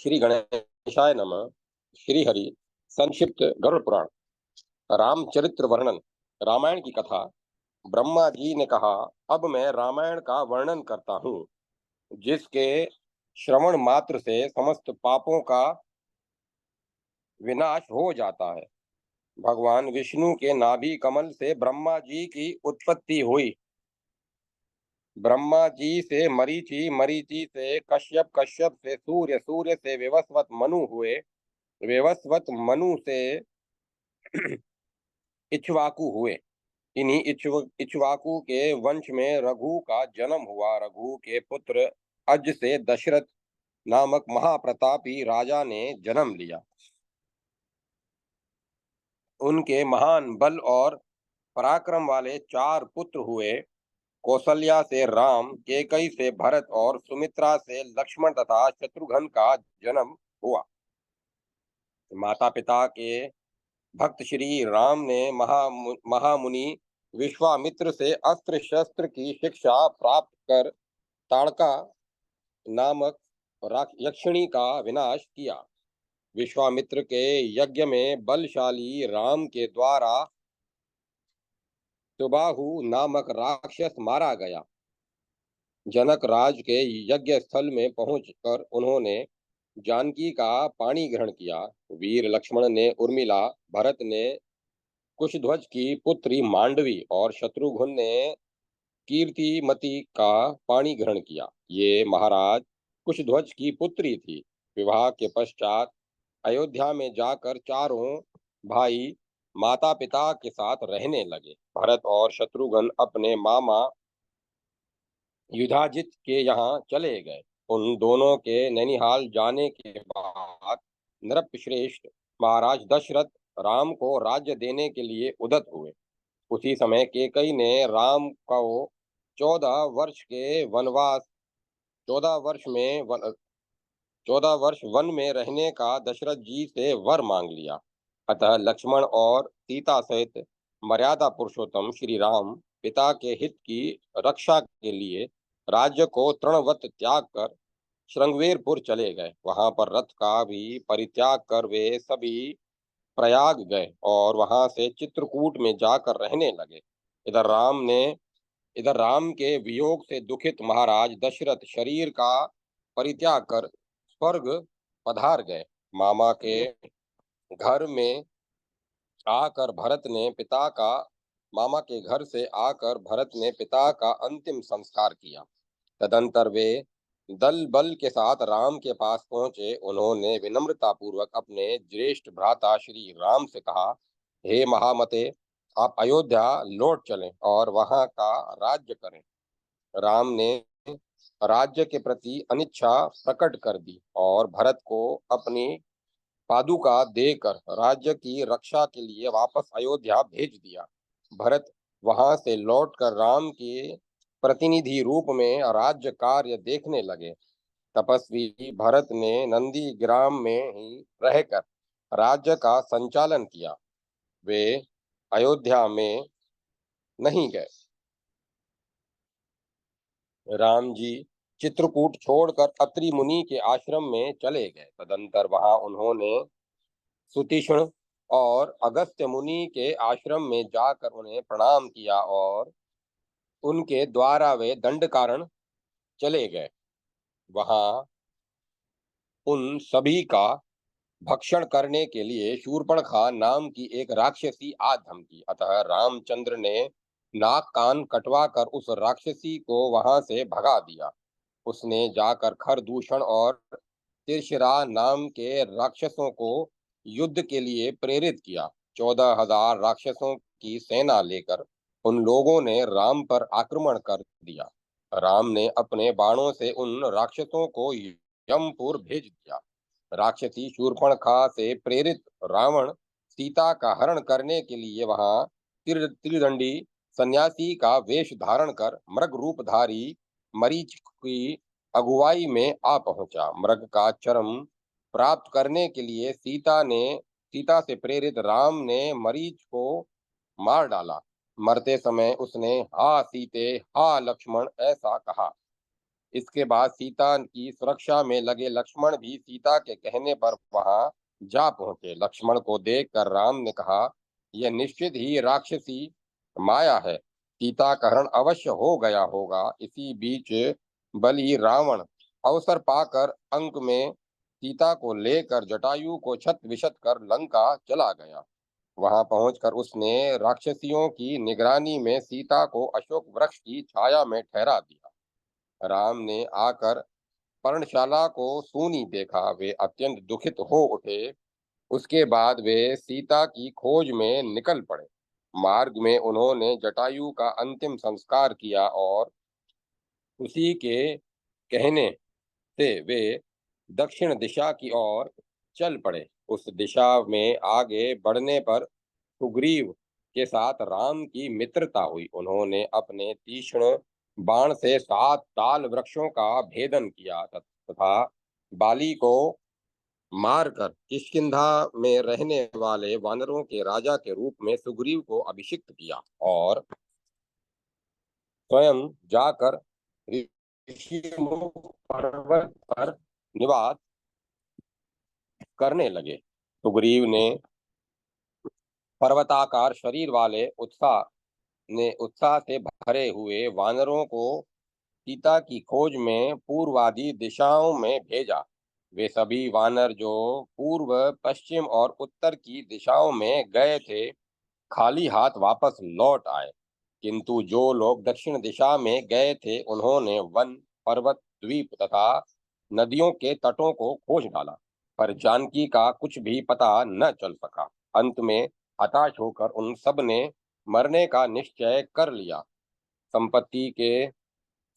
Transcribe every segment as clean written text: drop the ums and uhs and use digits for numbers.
श्री गणेशाय नमः। श्री हरि संक्षिप्त गरुड़ पुराण रामचरित्र वर्णन। रामायण की कथा। ब्रह्मा जी ने कहा, अब मैं रामायण का वर्णन करता हूँ, जिसके श्रवण मात्र से समस्त पापों का विनाश हो जाता है। भगवान विष्णु के नाभि कमल से ब्रह्मा जी की उत्पत्ति हुई। ब्रह्मा जी से मरीचि, मरीचि से कश्यप, कश्यप से सूर्य, सूर्य से विवस्वत मनु हुए। विवस्वत मनु से इक्ष्वाकु हुए। इन्हीं इक्ष्वाकु के वंश में रघु का जन्म हुआ। रघु के पुत्र अज से दशरथ नामक महाप्रतापी राजा ने जन्म लिया। उनके महान बल और पराक्रम वाले चार पुत्र हुए। कौशल्या से राम, केकई से भरत और सुमित्रा से लक्ष्मण तथा शत्रुघ्न का जन्म हुआ। माता पिता के भक्त श्री राम ने महामुनि विश्वामित्र से अस्त्र शस्त्र की शिक्षा प्राप्त कर ताड़का नामक यक्षिणी का विनाश किया। विश्वामित्र के यज्ञ में बलशाली राम के द्वारा सुबाहु नामक राक्षस मारा गया। जनक राज के यज्ञ स्थल में पहुंचकर उन्होंने जानकी का पाणी ग्रहण किया। वीर लक्ष्मण ने उर्मिला, भरत ने कुशध्वज की पुत्री मांडवी और शत्रुघ्न ने कीर्तिमती का पाणी ग्रहण किया। ये महाराज कुशध्वज की पुत्री थी। विवाह के पश्चात अयोध्या में जाकर चारों भाई माता पिता के साथ रहने लगे। भरत और शत्रुघ्न अपने मामा युधाजित के यहाँ चले गए। उन दोनों के नैनीहाल जाने के बाद नृपश्रेष्ठ महाराज दशरथ राम को राज्य देने के लिए उद्यत हुए। उसी समय केकई ने राम को 14 वर्ष के वनवास 14 वर्ष वन में रहने का दशरथ जी से वर मांग लिया। अतः लक्ष्मण और सीता सहित मर्यादा पुरुषोत्तम श्री राम पिता के हित की रक्षा के लिए राज्य को तृणवत त्याग कर श्रृंगवेरपुर चले गए। वहां पर रथ का भी परित्याग कर वे सभी प्रयाग गए और वहां से चित्रकूट में जाकर रहने लगे। इधर राम ने इधर राम के वियोग से दुखित महाराज दशरथ शरीर का परित्याग कर स्वर्ग पधार गए। मामा के घर में आकर भरत ने पिता का मामा के घर से आकर भरत ने पिता का अंतिम संस्कार किया। तदंतर वे दल बल के साथ राम के पास पहुंचे। उन्होंने विनम्रता पूर्वक अपने ज्येष्ठ भ्राता श्री राम से कहा, हे महामते, आप अयोध्या लौट चलें और वहां का राज्य करें। राम ने राज्य के प्रति अनिच्छा प्रकट कर दी और भरत को अपनी पादुका देकर राज्य की रक्षा के लिए वापस अयोध्या भेज दिया। भरत वहां से लौटकर राम के प्रतिनिधि रूप में राज्य कार्य देखने लगे। तपस्वी भरत ने नंदी ग्राम में ही रहकर राज्य का संचालन किया। वे अयोध्या में नहीं गए। राम जी चित्रकूट छोड़कर अत्रि मुनि के आश्रम में चले गए। तदंतर वहां उन्होंने सुतीक्ष्ण और अगस्त्य मुनि के आश्रम में जाकर उन्हें प्रणाम किया और उनके द्वारा वे दंड कारण चले गए। वहां उन सभी का भक्षण करने के लिए शूर्पणखा नाम की एक राक्षसी आ धमकी। अतः रामचंद्र ने नाक कान कटवा कर उस राक्षसी को वहां से भगा दिया। उसने जाकर खरदूषण और तिरशिरा नाम के राक्षसों को युद्ध के लिए प्रेरित किया। 14,000 राक्षसों की सेना लेकर उन लोगों ने राम पर आक्रमण कर दिया। राम ने अपने बाणों से उन राक्षसों को यमपुर भेज दिया। राक्षसी शूर्पणखा से प्रेरित रावण सीता का हरण करने के लिए वहां त्रिदंडी सन्यासी का वेश धारण कर मृग रूपधारी मरीच की अगुवाई में आ पहुंचा। मृग का चरम प्राप्त करने के लिए सीता से प्रेरित राम ने मरीच को मार डाला। मरते समय उसने हा सीते हा लक्ष्मण ऐसा कहा। इसके बाद सीता की सुरक्षा में लगे लक्ष्मण भी सीता के कहने पर वहां जा पहुंचे। लक्ष्मण को देखकर राम ने कहा, यह निश्चित ही राक्षसी माया है, सीता का हरण अवश्य हो गया होगा। इसी बीच बलि रावण अवसर पाकर अंक में सीता को लेकर जटायु को छत विछत कर लंका चला गया। वहां पहुंचकर उसने राक्षसियों की निगरानी में सीता को अशोक वृक्ष की छाया में ठहरा दिया। राम ने आकर पर्णशाला को सूनी देखा, वे अत्यंत दुखित हो उठे। उसके बाद वे सीता की खोज में निकल पड़े। मार्ग में उन्होंने जटायु का अंतिम संस्कार किया और उसी के कहने से वे दक्षिण दिशा की ओर चल पड़े। उस दिशा में आगे बढ़ने पर सुग्रीव के साथ राम की मित्रता हुई। उन्होंने अपने तीक्ष्ण बाण से 7 ताल वृक्षों का भेदन किया तथा बाली को मारकर किष्किंधा में रहने वाले वानरों के राजा के रूप में सुग्रीव को अभिषिक्त किया और स्वयं जाकर ऋषिमुख पर्वत पर निवास करने लगे। सुग्रीव ने पर्वताकार शरीर वाले उत्साह से भरे हुए वानरों को सीता की खोज में पूर्वादि दिशाओं में भेजा। वे सभी वानर जो पूर्व, पश्चिम और उत्तर की दिशाओं में गए थे, खाली हाथ वापस लौट आए। किंतु जो लोग दक्षिण दिशा में गए थे, उन्होंने वन, पर्वत, द्वीप तथा नदियों के तटों को खोज डाला, पर जानकी का कुछ भी पता न चल सका। अंत में हताश होकर उन सब ने मरने का निश्चय कर लिया। संपत्ति के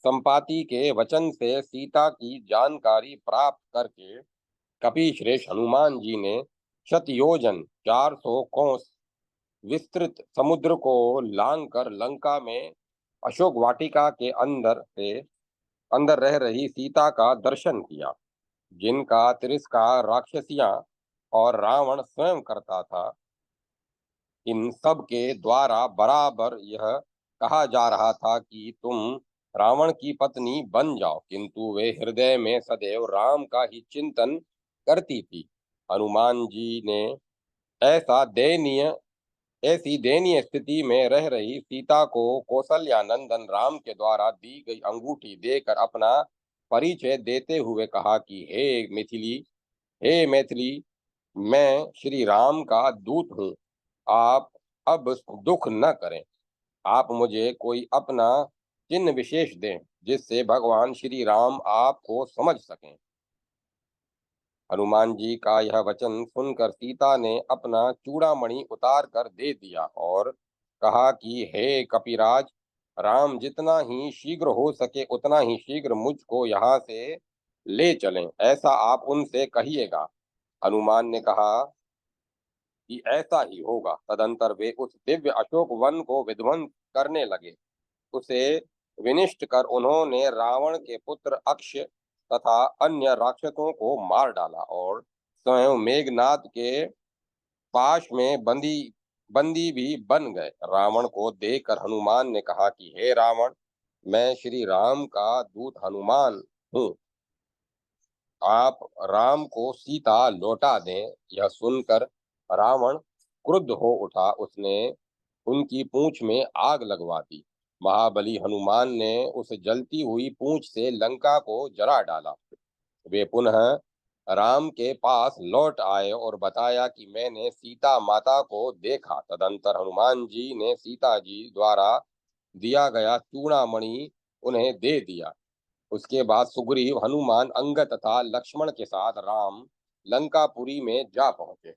संपाति के वचन से सीता की जानकारी प्राप्त करके कपिश्रेष्ठ हनुमान जी ने शतयोजन 400 कोस विस्तृत समुद्र को लांग कर लंका में अशोक वाटिका के अंदर रह रही सीता का दर्शन किया, जिनका तिरस्कार राक्षसियां और रावण स्वयं करता था। इन सब के द्वारा बराबर यह कहा जा रहा था कि तुम रावण की पत्नी बन जाओ, किंतु वे हृदय में सदैव राम का ही चिंतन करती थी। हनुमान जी ने ऐसा दयनीय ऐसी दयनीय स्थिति में रह रही सीता को कौशल्या नंदन राम के द्वारा दी गई अंगूठी देकर अपना परिचय देते हुए कहा कि हे मैथिली, मैं श्री राम का दूत हूँ। आप अब दुख न करें। आप मुझे कोई अपना चिन्ह विशेष दें, जिससे भगवान श्री राम आपको समझ सकें। हनुमान जी का यह वचन सुनकर सीता ने अपना चूड़ामणि उतार कर दे दिया और कहा कि हे कपिराज, राम जितना ही शीघ्र हो सके उतना ही शीघ्र मुझको यहाँ से ले चलें, ऐसा आप उनसे कहिएगा। हनुमान ने कहा कि ऐसा ही होगा। तदंतर वे उस दिव्य अशोक वन को विध्वंस करने लगे। उसे विनिष्ट कर उन्होंने रावण के पुत्र अक्ष तथा अन्य राक्षसों को मार डाला और स्वयं मेघनाद के पाश में बंदी भी बन गए। रावण को देखकर हनुमान ने कहा कि हे रावण, मैं श्री राम का दूत हनुमान हूँ, आप राम को सीता लौटा दें। यह सुनकर रावण क्रुद्ध हो उठा। उसने उनकी पूंछ में आग लगवा दी। महाबली हनुमान ने उस जलती हुई पूंछ से लंका को जला डाला। वे पुनः राम के पास लौट आए और बताया कि मैंने सीता माता को देखा। तदंतर हनुमान जी ने सीता जी द्वारा दिया गया चूड़ामणि उन्हें दे दिया। उसके बाद सुग्रीव, हनुमान, अंगद तथा लक्ष्मण के साथ राम लंकापुरी में जा पहुंचे।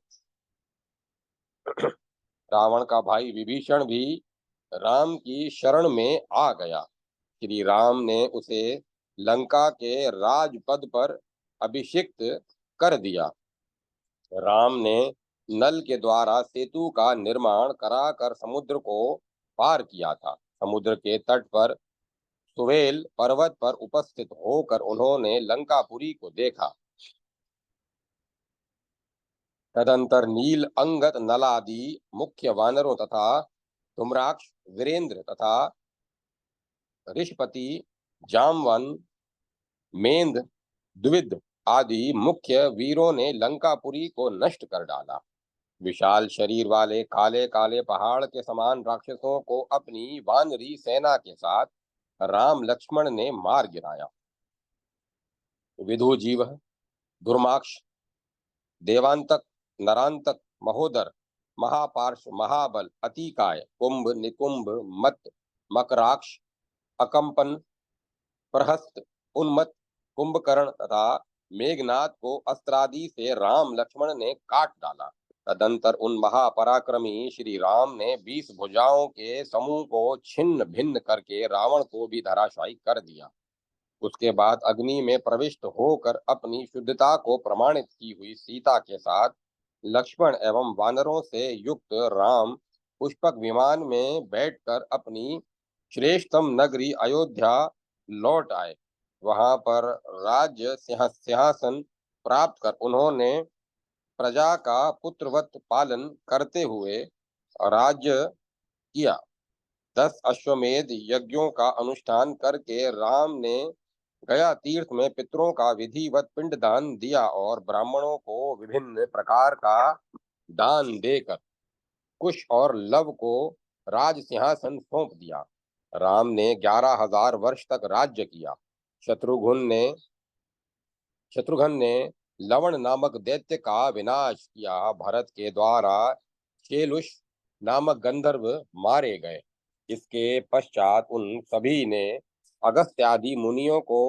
रावण का भाई विभीषण भी राम की शरण में आ गया। श्री राम ने उसे लंका के राजपद पर अभिषिक्त कर दिया। राम ने नल के द्वारा सेतु का निर्माण कराकर समुद्र को पार किया था। समुद्र के तट पर सुवेल पर्वत पर उपस्थित होकर उन्होंने लंकापुरी को देखा। तदंतर नील, अंगद, नलादि मुख्य वानरों तथा धूम्राक्ष, वीरेंद्र तथा ऋषपति, जामवन, मेंद, द्विद आदि मुख्य वीरों ने लंकापुरी को नष्ट कर डाला। विशाल शरीर वाले काले काले पहाड़ के समान राक्षसों को अपनी वानरी सेना के साथ राम लक्ष्मण ने मार गिराया। विधु जीव, दुर्माक्ष, देवांतक, नरांतक, महोदर, महापार्श, महाबल, अतिकाय, कुंभ, निकुंभ, मत, मकराक्ष, अकंपन, प्रहस्त, उन्मत्त, कुंभकर्ण तथा मेघनाथ को अस्त्रादि से राम लक्ष्मण ने काट डाला। तदंतर उन महापराक्रमी श्री राम ने 20 भुजाओं के समूह को छिन्न भिन्न करके रावण को भी धराशायी कर दिया। उसके बाद अग्नि में प्रविष्ट होकर अपनी शुद्धता को प्रमाणित की हुई सीता के साथ लक्ष्मण एवं वानरों से युक्त राम पुष्पक विमान में बैठकर अपनी श्रेष्ठतम नगरी अयोध्या लौट आए। वहां पर राज्य सिंहासन प्राप्त कर उन्होंने प्रजा का पुत्रवत पालन करते हुए राज्य किया। 10 अश्वमेध यज्ञों का अनुष्ठान करके राम ने गया तीर्थ में पितरों का विधिवत पिंडदान दिया और ब्राह्मणों को विभिन्न प्रकार का दान देकर कुश और लव को राज सिंहासन सौंप दिया। राम ने 11,000 वर्ष तक राज्य किया। शत्रुघ्न ने लवण नामक दैत्य का विनाश किया। भरत के द्वारा शेलुष नामक गंधर्व मारे गए। इसके पश्चात उन सभी ने अगस्त्य आदि मुनियों को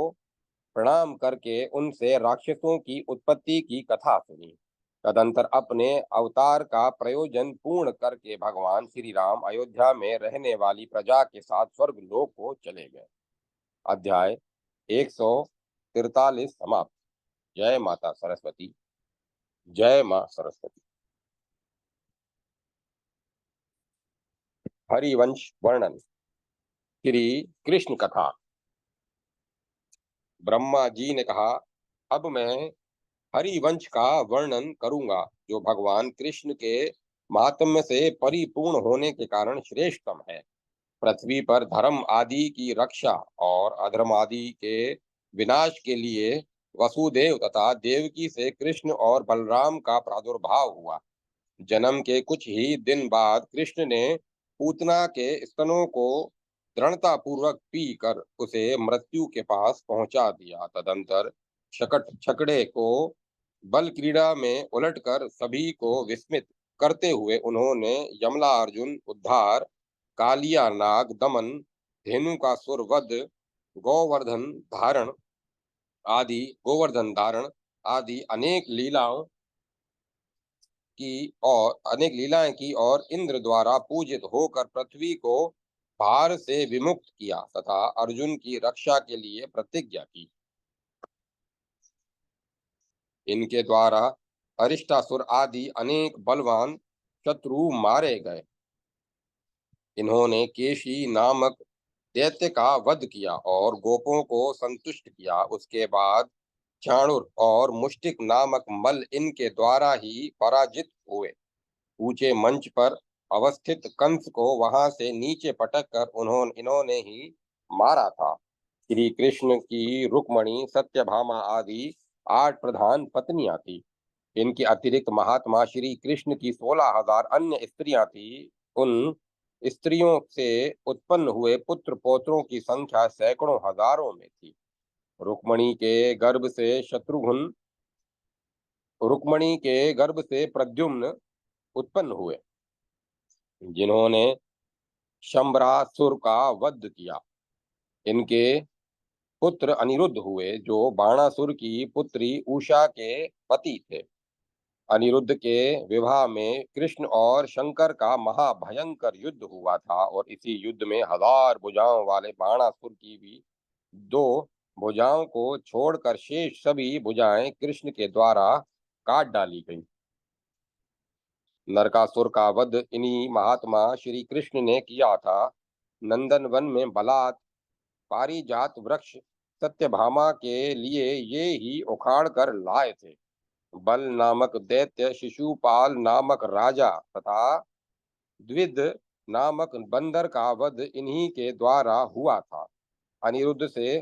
प्रणाम करके उनसे राक्षसों की उत्पत्ति की कथा सुनी। तदंतर अपने अवतार का प्रयोजन पूर्ण करके भगवान श्री राम अयोध्या में रहने वाली प्रजा के साथ स्वर्ग लोक को चले गए। अध्याय 143 समाप्त। जय माता सरस्वती। जय मां सरस्वती। हरिवंश वर्णन। श्री कृष्ण कथा। ब्रह्मा जी ने कहा, अब मैं हरिवंश का वर्णन करूंगा जो भगवान कृष्ण के महात्म्य से परिपूर्ण होने के कारण श्रेष्ठतम है। पृथ्वी पर धर्म आदि की रक्षा और अधर्म आदि के विनाश के लिए वसुदेव तथा देवकी से कृष्ण और बलराम का प्रादुर्भाव हुआ। जन्म के कुछ ही दिन बाद कृष्ण ने पूतना के स्तनों को दृढ़ता पूर्वक पी कर उसे मृत्यु के पास पहुंचा दिया। तदंतर छकड़े को बल क्रीड़ा में उलटकर सभी को विस्मित करते हुए उन्होंने यमला अर्जुन उद्धार, कालिया नाग दमन, धेनु का सुर वध, गोवर्धन धारण गोवर्धन धारण आदि अनेक लीलाएं की और इंद्र द्वारा पूजित होकर पृथ्वी को भार से विमुक्त किया तथा अर्जुन की रक्षा के लिए प्रतिज्ञा की। इनके द्वारा अरिष्टासुर आदि अनेक बलवान शत्रु मारे गए। इन्होंने केशी नामक दैत्य का वध किया और गोपों को संतुष्ट किया। उसके बाद चाणुर और मुष्टिक नामक मल इनके द्वारा ही पराजित हुए। ऊंचे मंच पर अवस्थित कंस को वहां से नीचे पटक कर इन्होंने ही मारा था। श्री कृष्ण की रुक्मणी, सत्यभामा आदि 8 प्रधान पत्नियां थी। इनके अतिरिक्त महात्मा श्री कृष्ण की 16,000 अन्य स्त्रियां थी। उन स्त्रियों से उत्पन्न हुए पुत्र पौत्रों की संख्या सैकड़ों हजारों में थी। रुक्मणी के गर्भ से प्रद्युम्न उत्पन्न हुए जिन्होंने शंबरासुर का वध किया। इनके पुत्र अनिरुद्ध हुए जो बाणासुर की पुत्री उषा के पति थे। अनिरुद्ध के विवाह में कृष्ण और शंकर का महाभयंकर युद्ध हुआ था और इसी युद्ध में 1000 भुजाओं वाले बाणासुर की भी 2 भुजाओं को छोड़कर शेष सभी भुजाएं कृष्ण के द्वारा काट डाली गई। नरकासुर का वध इन्हीं महात्मा श्री कृष्ण ने किया था। नंदन वन में बलात् पारिजात वृक्ष सत्यभामा के लिए ये ही उखाड़ कर लाए थे। बल नामक दैत्य, शिशुपाल नामक राजा तथा द्विद नामक बंदर का वध इन्हीं के द्वारा हुआ था। अनिरुद्ध से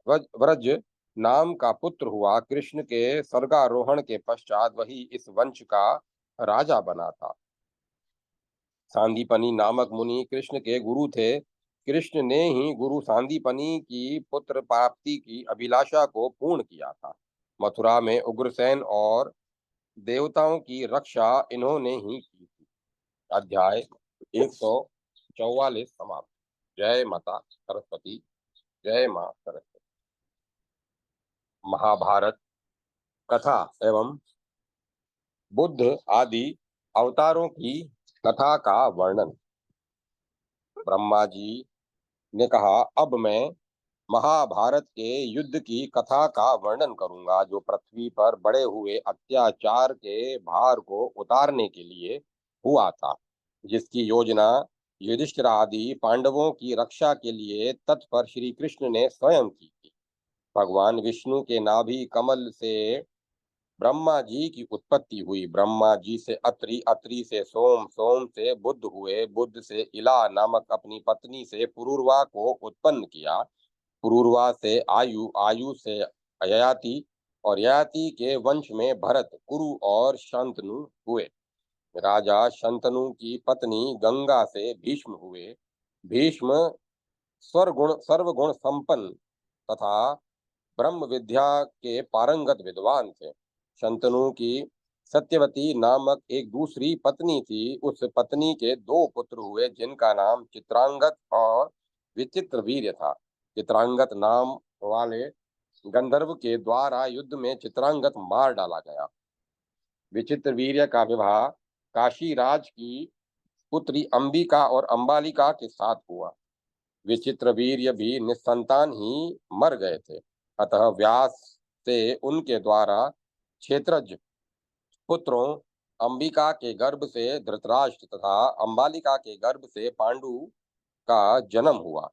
व्रज नाम का पुत्र हुआ। कृष्ण के स्वर्गारोहण के पश्चात वही इस वंश का राजा बना था। सांदीपनी नामक मुनि कृष्ण के गुरु थे। कृष्ण ने ही गुरु सांदीपनी की पुत्र प्राप्ति की अभिलाषा को पूर्ण किया था। मथुरा में उग्रसेन और देवताओं की रक्षा इन्होंने ही की थी। अध्याय 144 समाप्त। जय माता सरस्वती। जय मां सरस्वती। महाभारत कथा एवं बुद्ध आदि अवतारों की कथा का वर्णन। ब्रह्मा जी ने कहा, अब मैं महाभारत के युद्ध की कथा का वर्णन करूंगा, जो पृथ्वी पर बड़े हुए अत्याचार के भार को उतारने के लिए हुआ था, जिसकी योजना युधिष्ठिर आदि पांडवों की रक्षा के लिए तत्पर श्री कृष्ण ने स्वयं की थी। भगवान विष्णु के नाभि कमल से ब्रह्मा जी की उत्पत्ति हुई। ब्रह्मा जी से अत्रि, अत्रि से सोम, सोम से बुद्ध हुए, बुद्ध से इला नामक अपनी पत्नी से पुरूरवा को उत्पन्न किया। पुरूरवा से आयु, आयु से ययाति, और ययाति के वंश में भरत, कुरु और शंतनु हुए। राजा शंतनु की पत्नी गंगा से भीष्म हुए। भीष्म सर्वगुण संपन्न तथा ब्रह्म विद्या के पारंगत विद्वान थे। शंतनु की सत्यवती नामक एक दूसरी पत्नी थी। उस पत्नी के दो पुत्र हुए, जिनका नाम चित्रांगत और विचित्र वीर्य था। चित्रांगत नाम वाले गंधर्व के द्वारा युद्ध में चित्रांगत मार डाला गया। विचित्र वीर्य का विवाह काशीराज की पुत्री अंबिका और अंबालिका के साथ हुआ। विचित्र वीर्य भी निसंतान ही मर गए थे। अतः व्यास से उनके द्वारा क्षेत्रज पुत्रों अंबिका के गर्भ से धृतराष्ट्र तथा अंबालिका के गर्भ से पांडु का जन्म हुआ।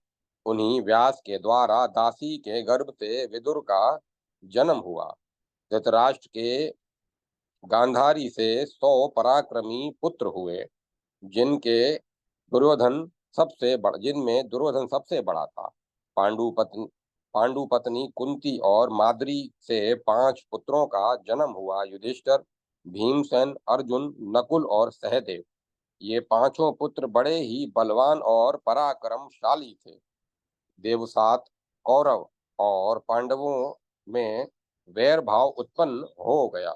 उन्हीं व्यास के द्वारा दासी के गर्भ से विदुर का जन्म हुआ। धृतराष्ट्र के गांधारी से 100 पराक्रमी पुत्र हुए, जिनमें दुर्योधन सबसे बड़ा था। पांडु पत्नी कुंती और माद्री से 5 पुत्रों का जन्म हुआ। युधिष्ठिर, भीमसेन, अर्जुन, नकुल और सहदेव, ये पांचों पुत्र बड़े ही बलवान और पराक्रमशाली थे। देवसात, कौरव और पांडवों में वैर भाव उत्पन्न हो गया।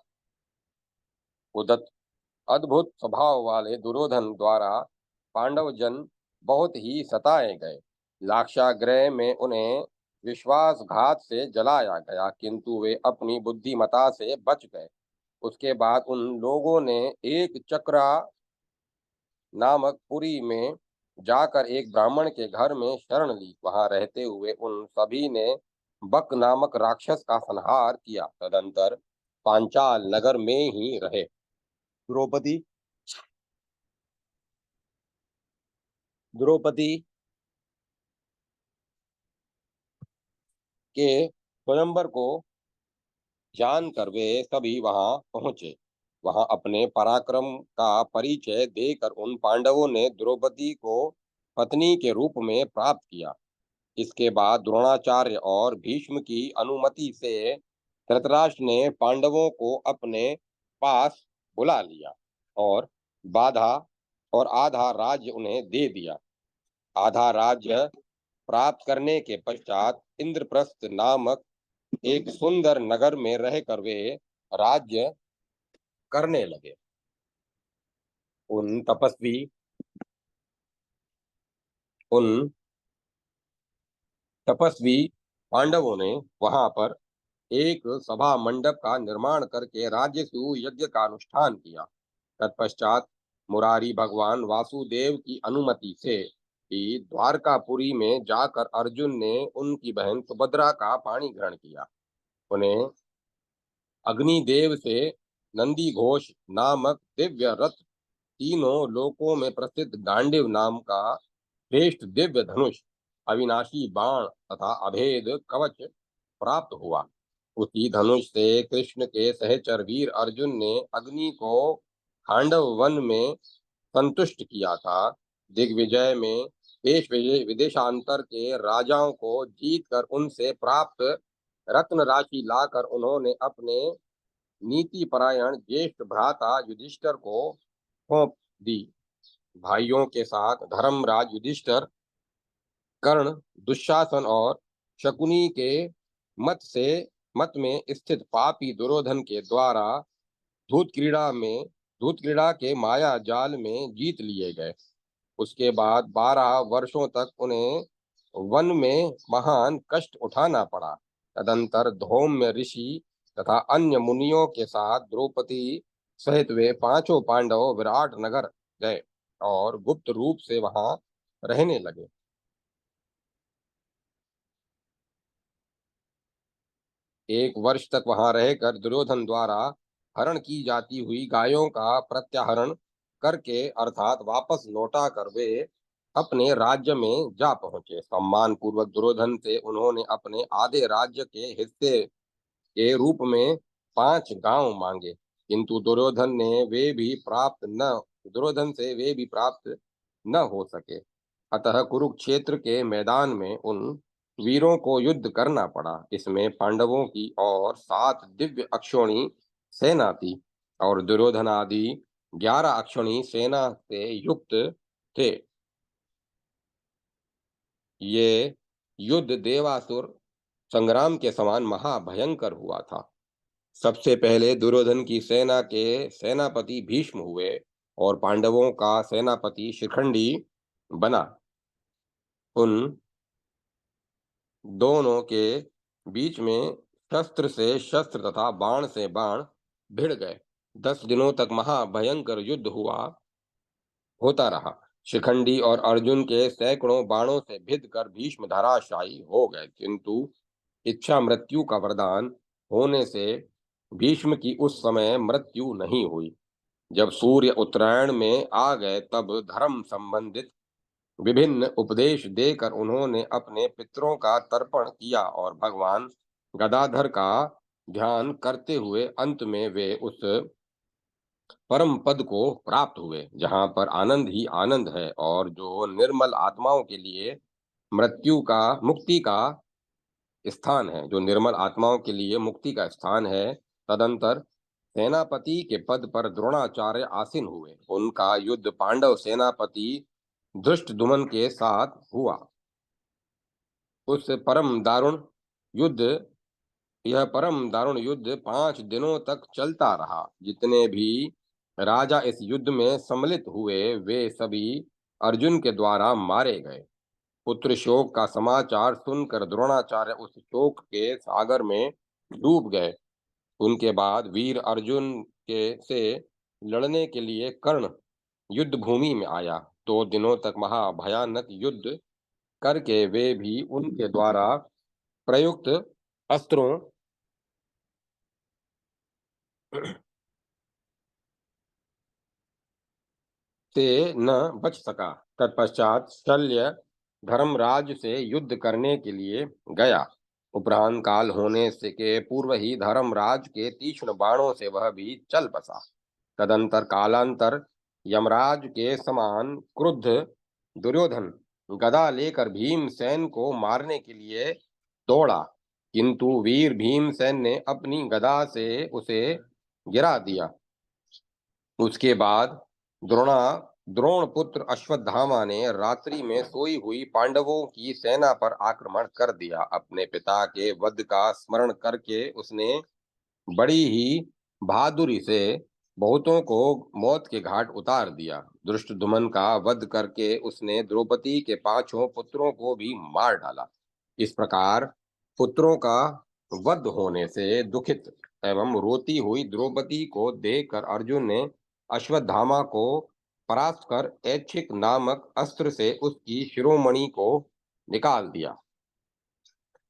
उदत अद्भुत स्वभाव वाले दुर्योधन द्वारा पांडव जन बहुत ही सताए गए। लाक्षागृह में उन्हें विश्वासघात से जलाया गया, किंतु वे अपनी बुद्धिमता से बच गए। उसके बाद उन लोगों ने एक चक्रा नामक पुरी में जाकर एक ब्राह्मण के घर में शरण ली। वहां रहते हुए उन सभी ने बक नामक राक्षस का संहार किया। तदंतर पांचाल नगर में ही रहे। द्रौपदी द्रौपदी के स्वयंवर को जानकर वे सभी वहां पहुंचे। वहां अपने पराक्रम का परिचय देकर उन पांडवों ने द्रौपदी को पत्नी के रूप में प्राप्त किया। इसके बाद द्रोणाचार्य और भीष्म की अनुमति से धृतराष्ट्र ने पांडवों को अपने पास बुला लिया और बाधा और आधा राज्य उन्हें दे दिया। आधा राज्य प्राप्त करने के पश्चात इंद्रप्रस्थ नामक एक सुंदर नगर में रहकर वे राज्य करने लगे। उन तपस्वी उन तपस्वी पांडवों ने वहां पर एक सभा मंडप का निर्माण करके राजसूय यज्ञ का अनुष्ठान किया। तत्पश्चात मुरारी भगवान वासुदेव की अनुमति से ही द्वारकापुरी में जाकर अर्जुन ने उनकी बहन सुभद्रा का पाणी ग्रहण किया। उन्हें अग्निदेव से नंदी घोष नामक दिव्य रथ, तीनों लोकों में प्रसिद्ध गांडीव नाम का श्रेष्ठ दिव्य धनुष, अविनाशी बाण तथा अभेद कवच प्राप्त हुआ। उसी धनुष से कृष्ण के सहचर वीर अर्जुन ने अग्नि को खांडव वन में संतुष्ट किया था। दिग्विजय में देश विदेशांतर के राजाओं को जीतकर उनसे प्राप्त रत्न राशि लाकर उन्होंने अपने नीति परायण ज्येष्ठ भ्राता युधिष्ठिर को सौंप दी। भाइयों के साथ धर्मराज युधिष्ठिर कर्ण, दुशासन और शकुनी के मत से मत में स्थित पापी दुर्योधन के द्वारा धूत क्रीड़ा में धूत क्रीड़ा के माया जाल में जीत लिए गए। उसके बाद 12 वर्षों तक उन्हें वन में महान कष्ट उठाना पड़ा। तदंतर धौम्य ऋषि तथा अन्य मुनियों के साथ द्रौपदी सहित वे पांचों पांडव विराट नगर गए और गुप्त रूप से वहां रहने लगे। 1 वर्ष तक वहां रहकर दुर्योधन द्वारा हरण की जाती हुई गायों का प्रत्याहरण करके अर्थात वापस लौटा कर वे अपने राज्य में जा पहुंचे। सम्मान पूर्वक दुर्योधन से उन्होंने अपने आधे राज्य के हिस्से के रूप में 5 गांव मांगे, किंतु दुर्योधन से वे भी प्राप्त न हो सके। अतः कुरुक्षेत्र के मैदान में उन वीरों को युद्ध करना पड़ा। इसमें पांडवों की और 7 दिव्य अक्षौणी सेना थी और दुर्योधन आदि 11 अक्षौणी सेना से युक्त थे। ये युद्ध देवासुर संग्राम के समान महाभयंकर हुआ था। सबसे पहले दुर्योधन की सेना के सेनापति भीष्म हुए और पांडवों का सेनापति शिखंडी बना। उन दोनों के बीच में शस्त्र से शस्त्र तथा बाण से बाण भिड़ गए। 10 दिनों तक महाभयंकर युद्ध होता रहा। शिखंडी और अर्जुन के सैकड़ों बाणों से भिद कर भीष्म धराशायी हो गए, किंतु इच्छा मृत्यु का वरदान होने से भीष्म की उस समय मृत्यु नहीं हुई। जब सूर्य उत्तरायण में आ गए तब धर्म संबंधित विभिन्न उपदेश देकर उन्होंने अपने पितरों का तर्पण किया और भगवान गदाधर का ध्यान करते हुए अंत में वे उस परम पद को प्राप्त हुए जहाँ पर आनंद ही आनंद है और जो निर्मल आत्माओं के लिए मुक्ति का स्थान है, जो निर्मल आत्माओं के लिए मुक्ति का स्थान है। तदंतर सेनापति के पद पर द्रोणाचार्य आसीन हुए। उनका युद्ध पांडव सेनापति धृष्टद्युम्न के साथ हुआ। उस परम दारुण युद्ध यह परम दारुण युद्ध 5 दिनों तक चलता रहा। जितने भी राजा इस युद्ध में सम्मिलित हुए वे सभी अर्जुन के द्वारा मारे गए। पुत्र शोक का समाचार सुनकर द्रोणाचार्य उस शोक के सागर में डूब गए। उनके बाद वीर अर्जुन के से लड़ने के लिए कर्ण युद्ध भूमि में आया। 2 दिनों तक महाभयानक युद्ध करके वे भी उनके द्वारा प्रयुक्त अस्त्रों से न बच सका। तत्पश्चात शल्य धर्मराज से युद्ध करने के लिए गया। उपरांत काल होने से के पूर्व ही धर्मराज के तीक्ष्ण बाणों से वह भी चल बसा। तदंतर कालांतर यमराज के समान क्रुद्ध दुर्योधन गदा लेकर भीमसेन को मारने के लिए दौड़ा, किंतु वीर भीमसेन ने अपनी गदा से उसे गिरा दिया। उसके बाद द्रोण पुत्र अश्वत्थामा ने रात्रि में सोई हुई पांडवों की सेना पर आक्रमण कर दिया। अपने पिता के वध का स्मरण करके उसने बड़ी ही बहादुरी से बहुतों को मौत के घाट उतार दिया। धृष्टद्युम्न का वध करके उसने द्रौपदी के 5 पुत्रों को भी मार डाला। इस प्रकार पुत्रों का वध होने से दुखित एवं रोती हुई द्रौपदी को देखकर अर्जुन ने अश्वत्थामा को परास्त कर ऐच्छिक नामक अस्त्र से उसकी शिरोमणि को निकाल दिया।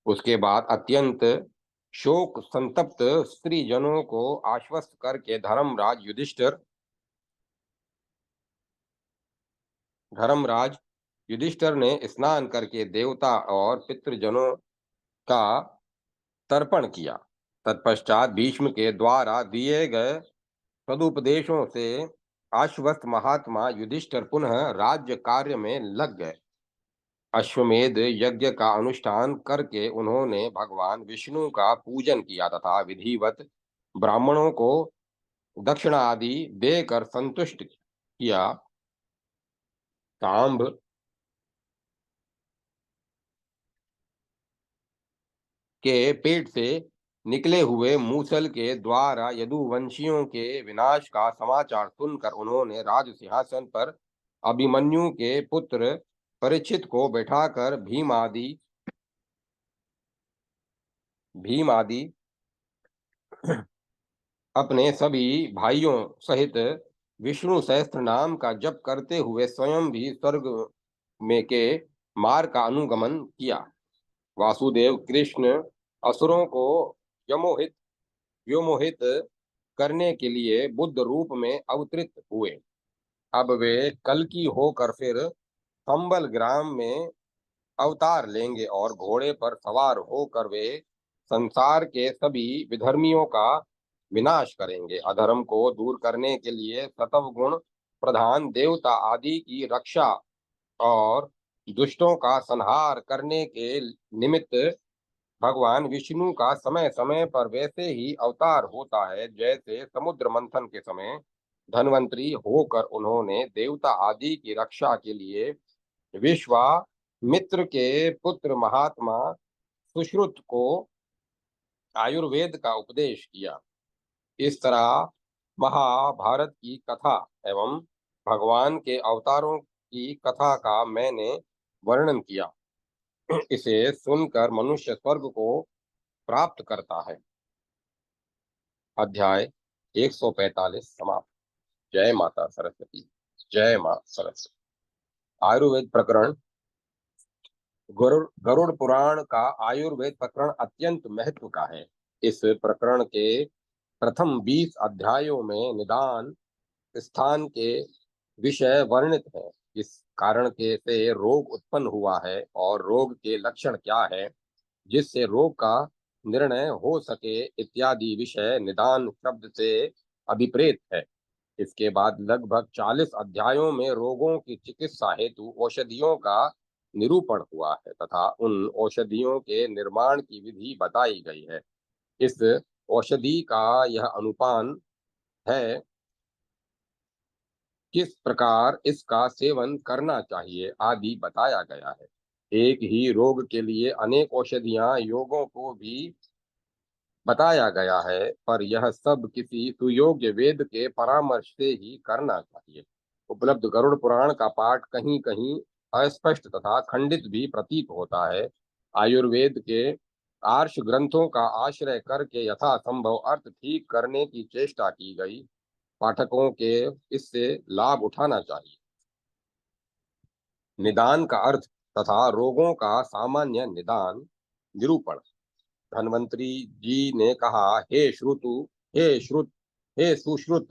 उसके बाद अत्यंत शोक संतप्त स्त्री जनों को आश्वस्त करके धर्मराज युधिष्ठिर ने स्नान करके देवता और पितृजनों का तर्पण किया। तत्पश्चात भीष्म के द्वारा दिए गए सदुपदेशों से आश्वस्त महात्मा युधिष्ठिर पुनः राज्य कार्य में लग गए। अश्वमेध यज्ञ का अनुष्ठान करके उन्होंने भगवान विष्णु का पूजन किया तथा विधिवत ब्राह्मणों को दक्षिणा आदि देकर संतुष्ट किया। काम्भ के पेट से निकले हुए मूसल के द्वारा यदुवंशियों के विनाश का समाचार सुनकर उन्होंने राज सिंहासन पर अभिमन्यु के पुत्र परीक्षित को बैठाकर भीम आदि अपने सभी भाइयों सहित विष्णु सहस्त्र नाम का जप करते हुए स्वयं भी स्वर्ग में के मार्ग का अनुगमन किया। वासुदेव कृष्ण असुरों को यमोहित व्योमोहित करने के लिए बुद्ध रूप में अवतरित हुए। अब वे कल्कि होकर फिर संबल ग्राम में अवतार लेंगे और घोड़े पर सवार होकर वे संसार के सभी विधर्मियों का विनाश करेंगे। अधर्म को दूर करने के लिए सतव गुण प्रधान देवता आदि की रक्षा और दुष्टों का संहार करने के निमित्त भगवान विष्णु का समय समय पर वैसे ही अवतार होता है जैसे समुद्र मंथन के समय धन्वंतरी होकर उन्होंने देवता आदि की रक्षा के लिए विश्वामित्र के पुत्र महात्मा सुश्रुत को आयुर्वेद का उपदेश किया। इस तरह महाभारत की कथा एवं भगवान के अवतारों की कथा का मैंने वर्णन किया। इसे सुनकर मनुष्य स्वर्ग को प्राप्त करता है। अध्याय 145 समाप्त। जय माता सरस्वती। जय मां सरस्वती। आयुर्वेद प्रकरण। गरुड़ पुराण का आयुर्वेद प्रकरण अत्यंत महत्व का है। इस प्रकरण के प्रथम 20 अध्यायों में निदान स्थान के विषय वर्णित है। इस कारण के से रोग उत्पन्न हुआ है और रोग के लक्षण क्या है, जिससे रोग का निर्णय हो सके इत्यादि विषय निदान शब्द से अभिप्रेत है। इसके बाद लगभग 40 अध्यायों में रोगों की चिकित्सा हेतु औषधियों का निरूपण हुआ है तथा उन औषधियों के निर्माण की विधि बताई गई है। इस औषधि का यह अनुपान है, किस प्रकार इसका सेवन करना चाहिए आदि बताया गया है। एक ही रोग के लिए अनेक औषधियां योगों को भी बताया गया है, पर यह सब किसी सुयोग्य वेद के परामर्श से ही करना चाहिए। उपलब्ध गरुड़ पुराण का पाठ कहीं कहीं अस्पष्ट तथा खंडित भी प्रतीत होता है। आयुर्वेद के आर्ष ग्रंथों का आश्रय करके यथासंभव अर्थ ठीक करने की चेष्टा की गई। पाठकों के इससे लाभ उठाना चाहिए। निदान का अर्थ तथा रोगों का सामान्य निदान निरूपण। धन्वंतरी जी ने कहा, हे सुश्रुत,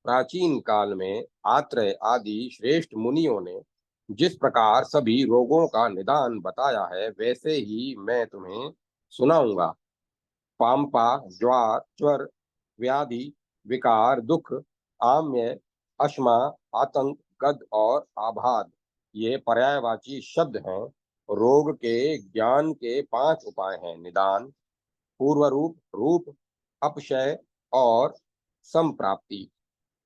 प्राचीन काल में आत्रेय आदि श्रेष्ठ मुनियों ने जिस प्रकार सभी रोगों का निदान बताया है वैसे ही मैं तुम्हें सुनाऊंगा। पांपा, ज्वार, ज्वर, व्याधि, विकार, दुख, आम्य, अश्मा, आतंक, गद और आभाद ये पर्यायवाची शब्द हैं। रोग के ज्ञान के 5 उपाय हैं। निदान, पूर्व रूप, रूप, अपशय और संप्राप्ति।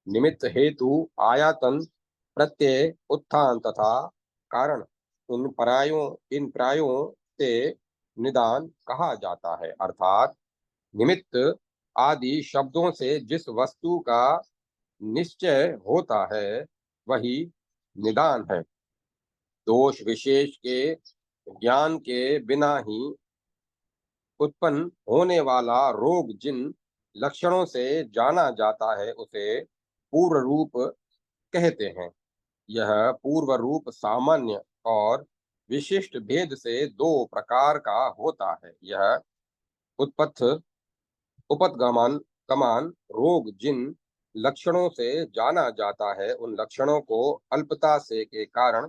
निमित्त हेतु, आयातन, प्रत्यय, उत्थान तथा कारण। इन प्रायों से निदान कहा जाता है, अर्थात निमित्त आदि शब्दों से जिस वस्तु का निश्चय होता है वही निदान है। दोष विशेष के ज्ञान के बिना ही उत्पन्न होने वाला रोग जिन लक्षणों से जाना जाता है उसे पूर्व रूप कहते हैं। यह पूर्व रूप सामान्य और विशिष्ट भेद से 2 प्रकार का होता है। यह उत्पत्थ उपदगमान कमान रोग जिन लक्षणों से जाना जाता है उन लक्षणों को अल्पता से के कारण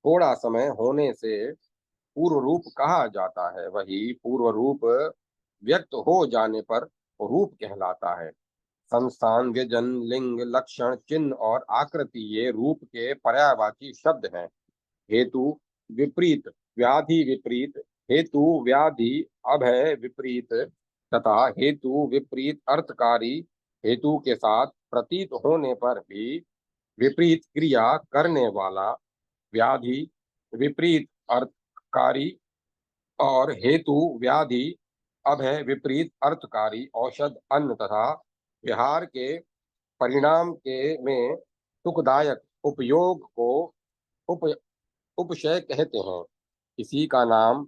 थोड़ा समय होने से पूर्व रूप कहा जाता है। वही पूर्व रूप व्यक्त हो जाने पर रूप कहलाता है। संस्थान, व्यजन, लिंग, लक्षण, चिन्ह और आकृति ये रूप के पर्यायवाची शब्द हैं। हेतु, विपरीत व्याधि विपरीत, हेतु व्याधि अभय विपरीत तथा हेतु विपरीत अर्थकारी हेतु के साथ प्रतीत होने पर भी विपरीत क्रिया करने वाला व्याधि विपरीत अर्थकारी और हेतु व्याधि अभय विपरीत अर्थकारी औषध अन्न तथा विहार के परिणाम के में सुखदायक उपयोग को उप उपशय कहते हैं। इसी का नाम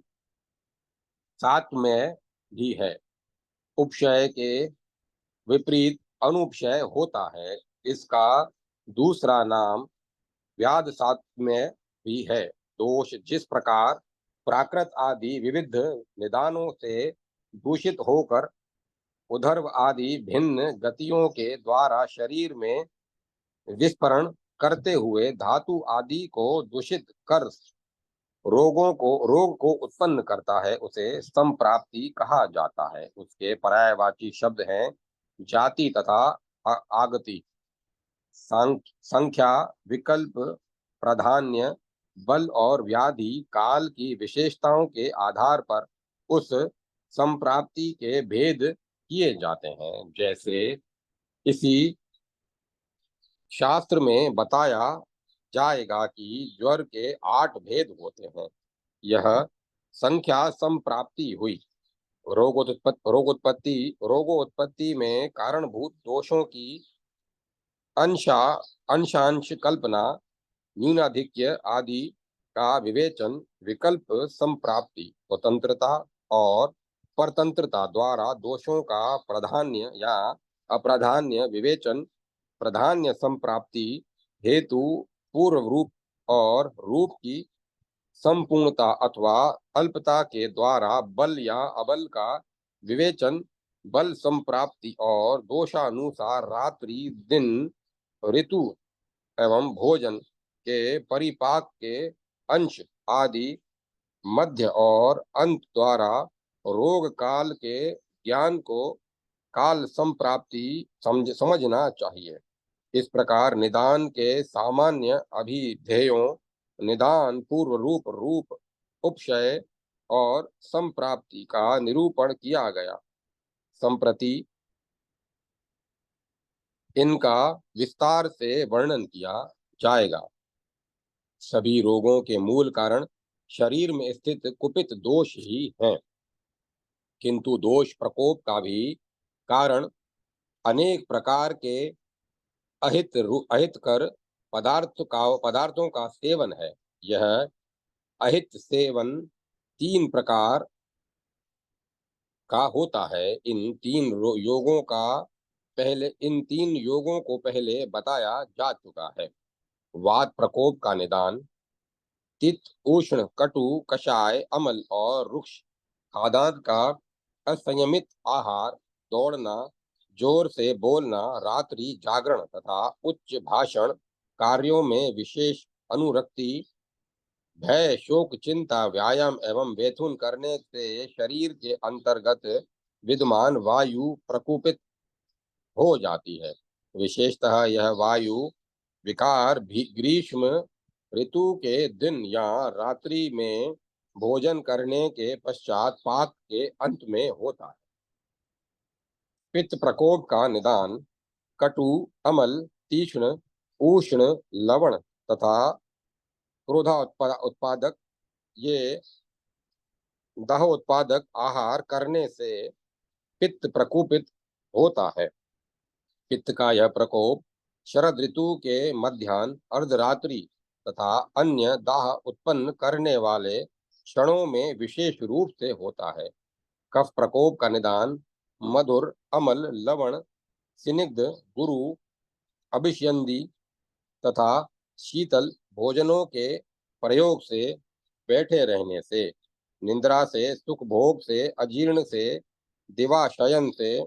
सात्मय भी है। उपशय के विपरीत अनुपशय होता है। इसका दूसरा नाम व्याध सात्मय भी है। दोष जिस प्रकार प्राकृत आदि विविध निदानों से दूषित होकर उधर्व आदि भिन्न गतियों के द्वारा शरीर में विस्फरण करते हुए धातु आदि को दूषित कर रोग को उत्पन्न करता है, उसे संप्राप्ति कहा जाता है। उसके पर्यायवाची शब्द हैं जाति तथा आगति, संख्या, विकल्प, प्राधान्य, बल और व्याधि काल की विशेषताओं के आधार पर उस संप्राप्ति के भेद किए जाते हैं। जैसे इसी शास्त्र में बताया जाएगा कि ज्वर के 8 भेद होते हैं। यह संख्या संप्राप्ति हुई। रोगोत्पत्ति में कारणभूत दोषों की अंशांश कल्पना, न्यूनाधिक्य आदि का विवेचन, विकल्प संप्राप्ति, स्वतंत्रता और परतंत्रता द्वारा दोषों का प्राधान्य या अप्राधान्य विवेचन, प्राधान्य संप्राप्ति, हेतु पूर्व रूप और रूप की संपूर्णता अथवा अल्पता के द्वारा बल या अबल का विवेचन, बल संप्राप्ति और दोषानुसार रात्रि दिन ऋतु एवं भोजन के परिपाक के अंश आदि मध्य और अंत द्वारा रोग काल के ज्ञान को काल संप्राप्ति समझना चाहिए। इस प्रकार निदान के सामान्य अभिधेयों निदान, पूर्व रूप, रूप, उपशय और संप्राप्ति का निरूपण किया गया। संप्रति इनका विस्तार से वर्णन किया जाएगा। सभी रोगों के मूल कारण शरीर में स्थित कुपित दोष ही हैं, किंतु दोष प्रकोप का भी कारण अनेक प्रकार के अहितकर पदार्थों का सेवन है। यह अहित सेवन 3 प्रकार का होता है। इन तीन योगों को पहले बताया जा चुका है। वात प्रकोप का निदान, तित, उष्ण, कटु, कषाय, अमल और रुक्ष खाद्यान्न का असंयमित आहार, दौड़ना, जोर से बोलना, रात्रि जागरण तथा उच्च भाषण, कार्यों में विशेष अनुरक्ति, भय, शोक, चिंता, व्यायाम एवं वेथुन करने से शरीर के अंतर्गत विद्यमान वायु प्रकोपित हो जाती है। विशेषतः यह वायु विकार भी ग्रीष्म ऋतु के दिन या रात्रि में भोजन करने के पश्चात पाक के अंत में होता है। पित्त प्रकोप का निदान, कटु, अमल, तीक्ष्ण, उष्ण, लवण तथा उत्पादक ये दाह उत्पादक आहार करने से पित्त प्रकोपित होता है। पित्त का यह प्रकोप शरद ऋतु के मध्याह्न, अर्धरात्रि तथा अन्य दाह उत्पन्न करने वाले क्षणों में विशेष रूप से होता है। कफ प्रकोप का निदान, मधुर, अमल, लवण, स्निग्ध, गुरु, अभिष्यंदी तथा शीतल भोजनों के प्रयोग से, बैठे रहने से, निद्रा से, सुख भोग से, अजीर्ण से, दिवाशयन से,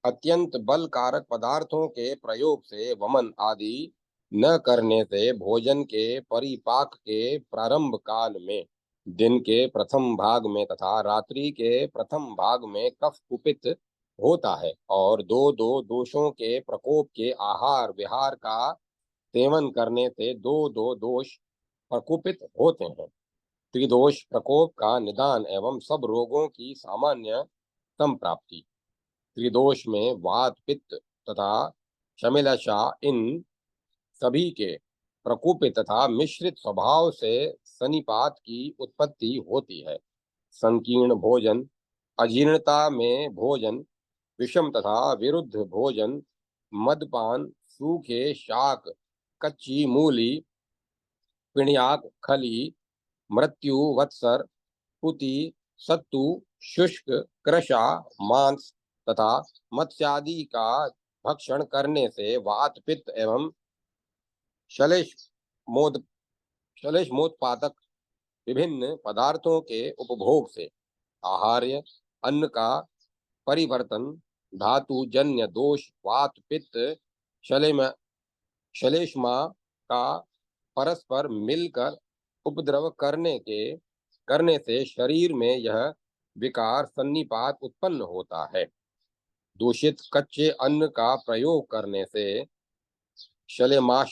अत्यंत बल कारक पदार्थों के प्रयोग से, वमन आदि न करने से, भोजन के परिपाक के प्रारंभ काल में, दिन के प्रथम भाग में तथा रात्रि के प्रथम भाग में कफ कुपित होता है और दो दो दोषों के प्रकोप के आहार विहार का सेवन करने से दो दो दोष प्रकोपित होते हैं। त्रिदोष प्रकोप का निदान एवं सब रोगों की सामान्य संप्राप्ति। त्रिदोष में वात पित्त तथा शमिलशा इन सभी के प्रकोपित तथा मिश्रित स्वभाव से सनिपात की उत्पत्ति होती है। संकीर्ण भोजन, अजीर्णता में भोजन, विषम तथा विरुद्ध भोजन, मदपान, सूखे शाक, कच्ची मूली, पिण्याक खली, मृत्यु वत्सर, पुति, सत्तु, शुष्क, कृषा, मांस तथा मत्स्यादि का भक्षण करने से वात पित्त एवं शलेष मोद श्लेष्मोत्पादक विभिन्न पदार्थों के उपभोग से आहार्य अन्न का परिवर्तन, धातु जन्य दोष, वात पित्त शलेम श्लेष्मा का परस्पर मिलकर उपद्रव करने से शरीर में यह विकार सन्निपात उत्पन्न होता है। दूषित कच्चे अन्न का प्रयोग करने से श्लेष्मा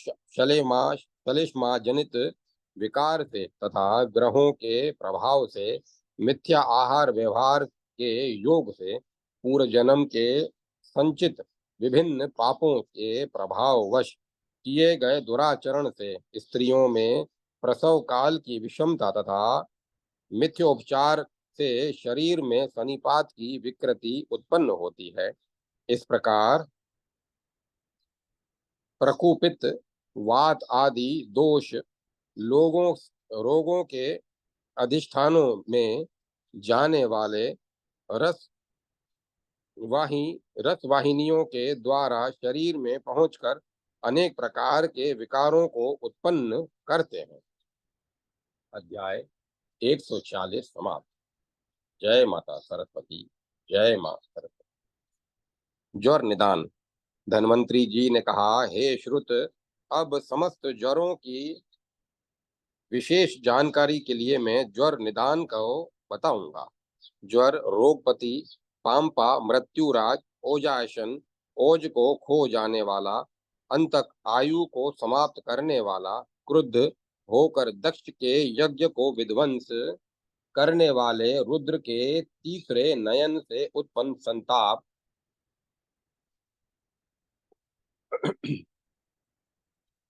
जनित विकार से तथा ग्रहों के प्रभाव से मिथ्या आहार व्यवहार के योग से पूर्व जन्म के संचित विभिन्न पापों के प्रभाववश किए गए दुराचरण से स्त्रियों में प्रसव काल की विषमता तथा मिथ्योपचार से शरीर में सनिपात की विकृति उत्पन्न होती है। इस प्रकार प्रकोपित वात आदि दोष लोगों रोगों के अधिष्ठानों में जाने वाले रस वाही रसवाहिनियों के द्वारा शरीर में पहुंचकर अनेक प्रकार के विकारों को उत्पन्न करते हैं। अध्याय 140 समाप्त। जय माता सरस्वती। जय मां सरस्वती। ज्वर निदान। धन्वंतरी जी ने कहा, हे श्रुत, अब समस्त ज्वरों की विशेष जानकारी के लिए मैं ज्वर निदान को बताऊंगा। ज्वर रोगपति, पाम्पा, मृत्युराज, ओजायशन, ओज को खो जाने वाला, अंतक आयु को समाप्त करने वाला, क्रुद्ध होकर दक्ष के यज्ञ को विध्वंस करने वाले, रुद्र के तीसरे नयन से उत्पन्न संताप,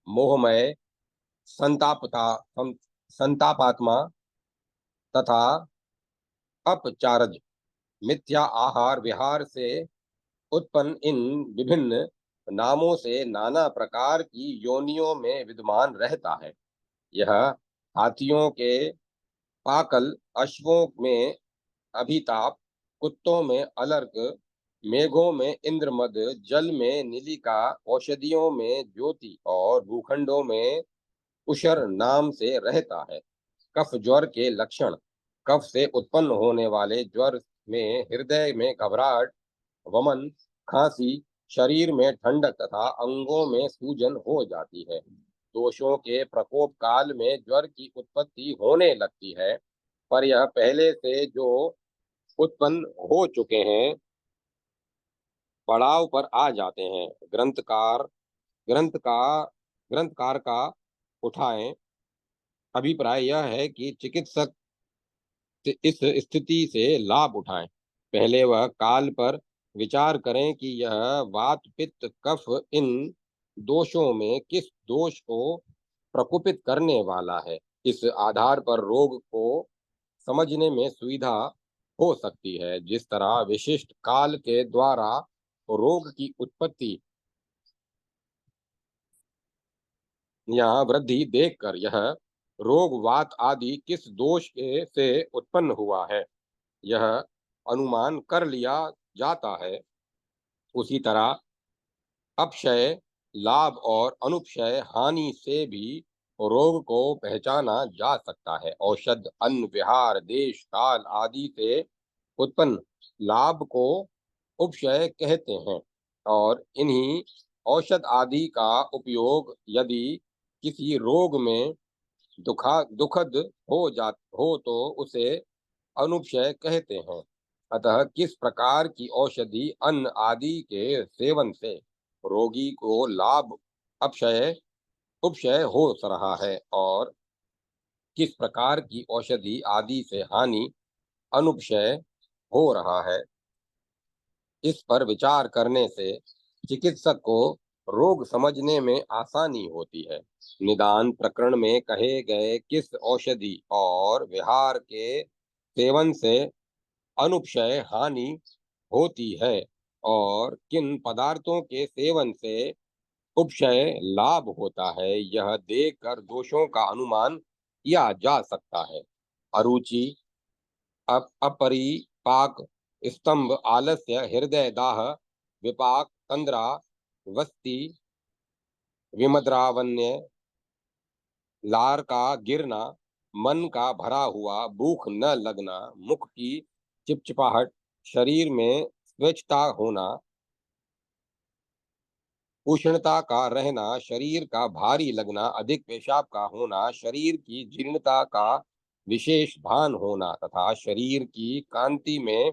मोहमय, संतापात्मा तथा अपचारज, मिथ्या आहार विहार से उत्पन्न इन विभिन्न नामों से नाना प्रकार की योनियों में विद्यमान रहता है। यह हाथियों के पाकल, अश्वों में अभिताप, कुत्तों में अलर्क, मेघों में इंद्रमद, जल में नीलिका, औषधियों में ज्योति और भूखंडों में उषर नाम से रहता है। कफ ज्वर के लक्षण। कफ से उत्पन्न होने वाले ज्वर में हृदय में घबराहट, वमन, खांसी, शरीर में ठंडक तथा अंगों में सूजन हो जाती है। दोषों के प्रकोप काल में ज्वर की उत्पत्ति होने लगती है, पर यह पहले से जो उत्पन्न हो चुके हैं पड़ाव पर आ जाते हैं। ग्रंथ का ग्रंथकार का उठाएं अभिप्राय यह है कि चिकित्सक इस स्थिति से लाभ उठाएं। पहले वह काल पर विचार करें कि यह वात पित्त कफ इन दोषों में किस दोष को प्रकोपित करने वाला है। इस आधार पर रोग को समझने में सुविधा हो सकती है। जिस तरह विशिष्ट काल के द्वारा रोग की उत्पत्ति यहाँ वृद्धि देखकर यह रोग वात आदि किस दोष के से उत्पन्न हुआ है यह अनुमान कर लिया जाता है। उसी तरह अपक्षय लाभ और अनुपक्षय हानि से भी रोग को पहचाना जा सकता है। औषध, अन्न, विहार, देश, काल आदि से उत्पन्न लाभ को उपक्षय कहते हैं और इन्हीं औषध आदि का उपयोग यदि किसी रोग में दुखद हो तो उसे अनुपक्षय कहते हैं। अतः किस प्रकार की औषधि, अन्न आदि के सेवन से रोगी को लाभ, अपक्षय, उपक्षय हो रहा है और किस प्रकार की औषधि आदि से हानि अनुपशय हो रहा है, इस पर विचार करने से चिकित्सक को रोग समझने में आसानी होती है। निदान प्रकरण में कहे गए किस औषधि और विहार के सेवन से अनुपशय हानि होती है और किन पदार्थों के सेवन से उपशय लाभ होता है, यह देखकर दोषों का अनुमान किया जा सकता है। अरुचि, अपरिपाक, स्तंभ, आलस्य, हृदय दाह, विपाक, तंद्रा, वस्ति, विमद्रावण्य, लार का गिरना, मन का भरा हुआ, भूख न लगना, मुख की चिपचिपाहट, शरीर में स्वेच्छता होना, उष्णता का रहना, शरीर का भारी लगना, अधिक पेशाब का होना, शरीर की जीर्णता का विशेष भान होना तथा शरीर की कांति में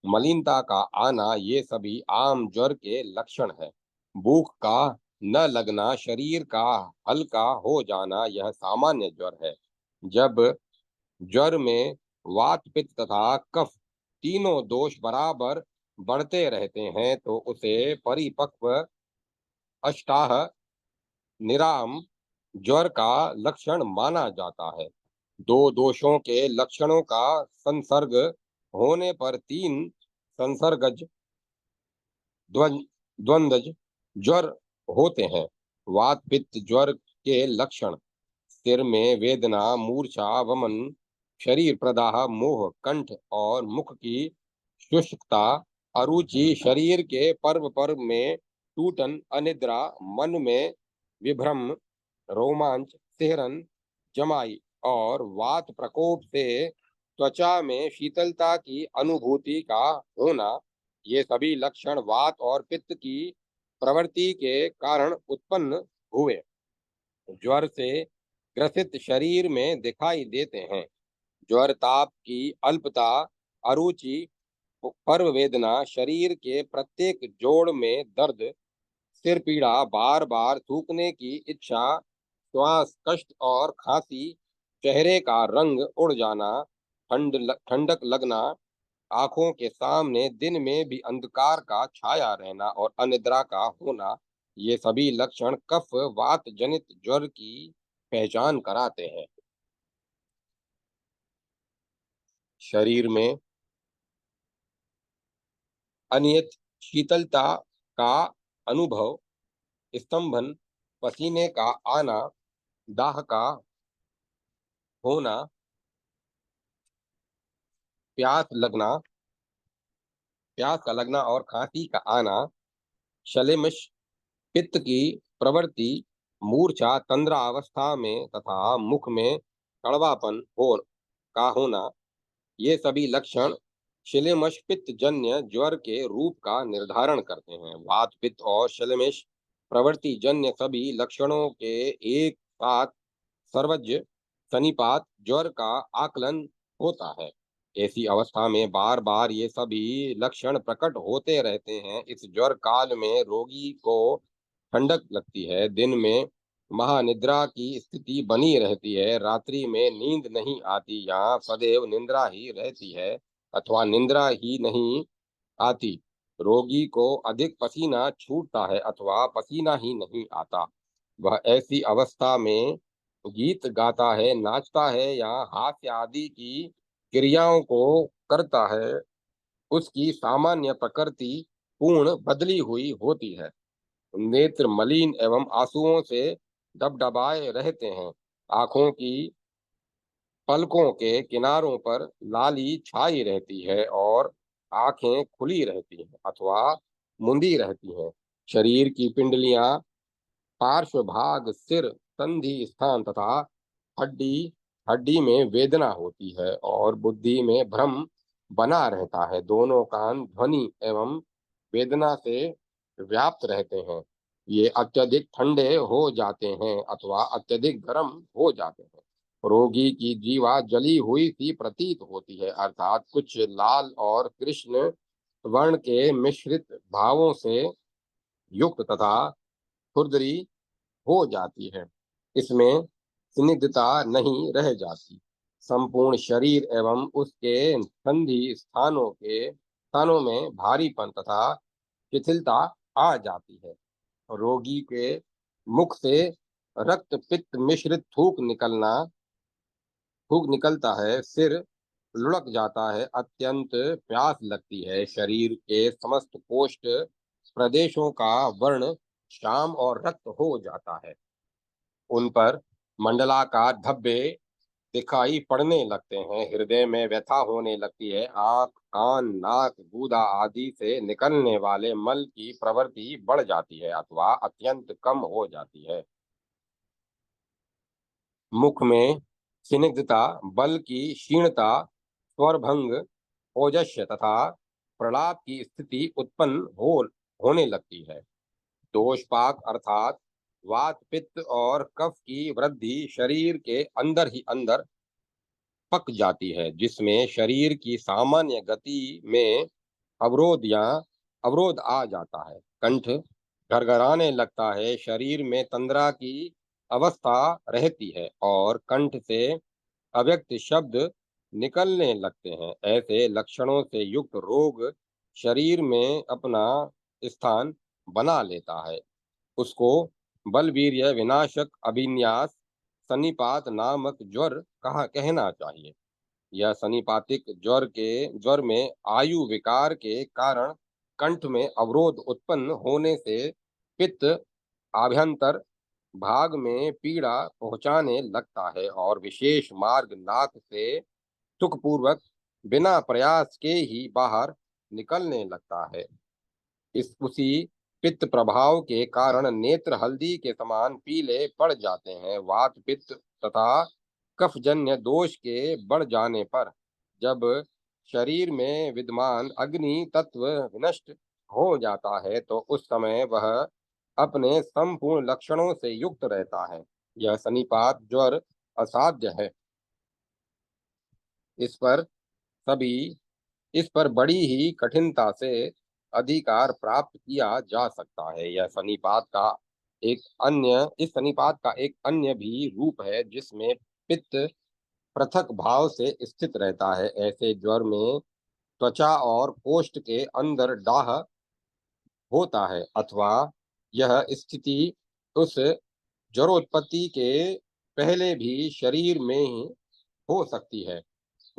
मलिनता का आना, ये सभी आम ज्वर के लक्षण है। भूख का न लगना, शरीर का हल्का हो जाना, यह सामान्य ज्वर है। जब ज्वर में वात, पित्त तथा कफ तीनों दोष बराबर बढ़ते रहते हैं तो उसे परिपक्व अष्टाह निराम ज्वर का लक्षण माना जाता है। दो दोषों के लक्षणों का संसर्ग होने पर तीन संसर्गज द्वंद्वज ज्वर होते हैं। वात पित्त ज्वर के लक्षण: सिर में वेदना, मूर्छा, वमन, शरीर प्रदाह, मोह, कंठ और मुख की शुष्कता, अरुचि, शरीर के पर्व पर्व में टूटन, अनिद्रा, मन में विभ्रम, रोमांच, सिहरन, जमाई और वात प्रकोप से त्वचा में शीतलता की अनुभूति का होना, ये सभी लक्षण वात और पित्त की प्रवृत्ति के कारण उत्पन्न हुए ज्वर से ग्रसित शरीर में दिखाई देते हैं। ज्वर, ताप की अल्पता, अरुचि, पर्व वेदना, शरीर के प्रत्येक जोड़ में दर्द, सिर पीड़ा, बार बार थूकने की इच्छा, श्वास कष्ट और खांसी, चेहरे का रंग उड़ जाना, ठंडक लगना, आंखों के सामने दिन में भी अंधकार का छाया रहना और अनिद्रा का होना, ये सभी लक्षण कफ वात जनित ज्वर की पहचान कराते हैं। शरीर में अनियत शीतलता का अनुभव, स्तंभन, पसीने का आना, दाह का होना, प्यास लगना, प्यास का लगना और खांसी का आना, शलेमिश, पित्त की प्रवृत्ति, मूर्छा, तंद्रा अवस्था में तथा मुख में कड़वापन का होना, ये सभी लक्षण श्लेष्म पित्त जन्य ज्वर के रूप का निर्धारण करते हैं। वात पित्त और श्लेष्म प्रवृत्ति जन्य सभी लक्षणों के एक साथ सर्वज्ञ सन्निपात ज्वर का आकलन होता है। ऐसी अवस्था में बार बार ये सभी लक्षण प्रकट होते रहते हैं। इस ज्वर काल में रोगी को ठंडक लगती है, दिन में महानिद्रा की स्थिति बनी रहती है, रात्रि में नींद नहीं आती या सदैव निंद्रा ही रहती है अथवा निंद्रा ही नहीं आती। रोगी को अधिक पसीना छूटता है अथवा पसीना ही नहीं आता। वह ऐसी अवस्था में गीत गाता है, नाचता है या हास्य आदि की क्रियाओं को करता है। उसकी सामान्य प्रकृति पूर्ण बदली हुई होती है। नेत्र मलिन एवं आंसुओं से डबडबाए रहते हैं। आंखों की पलकों के किनारों पर लाली छाई रहती है और आंखें खुली रहती हैं अथवा मुंदी रहती हैं। शरीर की पिंडलियां, पार्श्व भाग, सिर, संधि स्थान तथा हड्डी हड्डी में वेदना होती है और बुद्धि में भ्रम बना रहता है। दोनों कान ध्वनि एवं वेदना से व्याप्त रहते हैं। ये अत्यधिक ठंडे हो जाते हैं अथवा अत्यधिक गर्म हो जाते हैं। रोगी की जीवा जली हुई सी प्रतीत होती है, अर्थात कुछ लाल और कृष्ण वर्ण के मिश्रित भावों से युक्त तथा खुरदरी हो जाती है। इसमें स्निग्धता नहीं रह जाती। संपूर्ण शरीर एवं उसके संधि स्थानों में भारीपन तथा शिथिलता आ जाती है। रोगी के मुख से रक्त पित्त मिश्रित थूक निकलता है, सिर लुढ़क जाता है, अत्यंत प्यास लगती है, शरीर के समस्त कोष्ठ प्रदेशों का वर्ण श्याम और रक्त हो जाता है, उन पर मंडलाकार धब्बे दिखाई पड़ने लगते हैं, हृदय में व्यथा होने लगती है, आंख, कान, नाक, गूदा आदि से निकलने वाले मल की प्रवृत्ति बढ़ जाती है अथवा अत्यंत कम हो जाती है। मुख में स्निग्धता, बल की क्षीणता, स्वरभंग, ओजस्य तथा प्रलाप की स्थिति उत्पन्न होने लगती है। दोषपाक अर्थात वात पित्त और कफ की वृद्धि शरीर के अंदर ही अंदर पक जाती है, जिसमें शरीर की सामान्य गति में अवरोध या अवरोध आ जाता है। कंठ घरघराने लगता है, शरीर में तंद्रा की अवस्था रहती है और कंठ से अव्यक्त शब्द निकलने लगते हैं। ऐसे लक्षणों से युक्त रोग शरीर में अपना स्थान बना लेता है। उसको बलवीर्य विनाशक अभिन्यास सन्निपात नामक ज्वर कहना चाहिए। यह सन्निपातिक ज्वर में आयु विकार के कारण कंठ में अवरोध उत्पन्न होने से पित्त आभ्यंतर भाग में पीड़ा पहुंचाने लगता है और विशेष मार्ग नाक से सुखपूर्वक बिना प्रयास के ही बाहर निकलने लगता है। इस उसी पित्त प्रभाव के कारण नेत्र हल्दी के समान पीले पड़ जाते हैं। वात पित्त तथा कफजन्य दोष के बढ़ जाने पर जब शरीर में विद्यमान अग्नि तत्व विनष्ट हो जाता है तो उस समय वह अपने संपूर्ण लक्षणों से युक्त रहता है। यह सन्निपात ज्वर असाध्य है। इस पर सभी इस पर बड़ी ही कठिनता से अधिकार प्राप्त किया जा सकता है। इस सन्निपात का एक अन्य भी रूप है जिसमें पित्त पृथक भाव से स्थित रहता है। ऐसे ज्वर में त्वचा और कोष्ठ के अंदर दाह होता है अथवा यह स्थिति उस ज्वरोत्पत्ति के पहले भी शरीर में ही हो सकती है।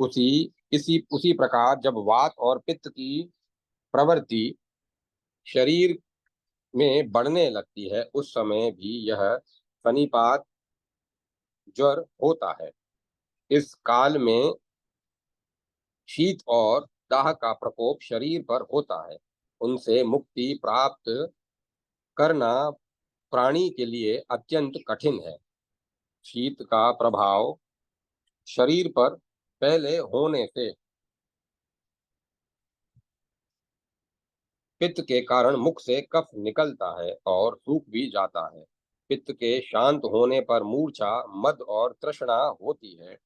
उसी प्रकार जब वात और पित्त की प्रवृत्ति शरीर में बढ़ने लगती है उस समय भी यह सन्निपात ज्वर होता है। इस काल में शीत और दाह का प्रकोप शरीर पर होता है। उनसे मुक्ति प्राप्त करना प्राणी के लिए अत्यंत कठिन है। शीत का प्रभाव शरीर पर पहले होने से पित्त के कारण मुख से कफ निकलता है और सूख भी जाता है। पित्त के शांत होने पर मूर्छा, मद और तृष्णा होती है।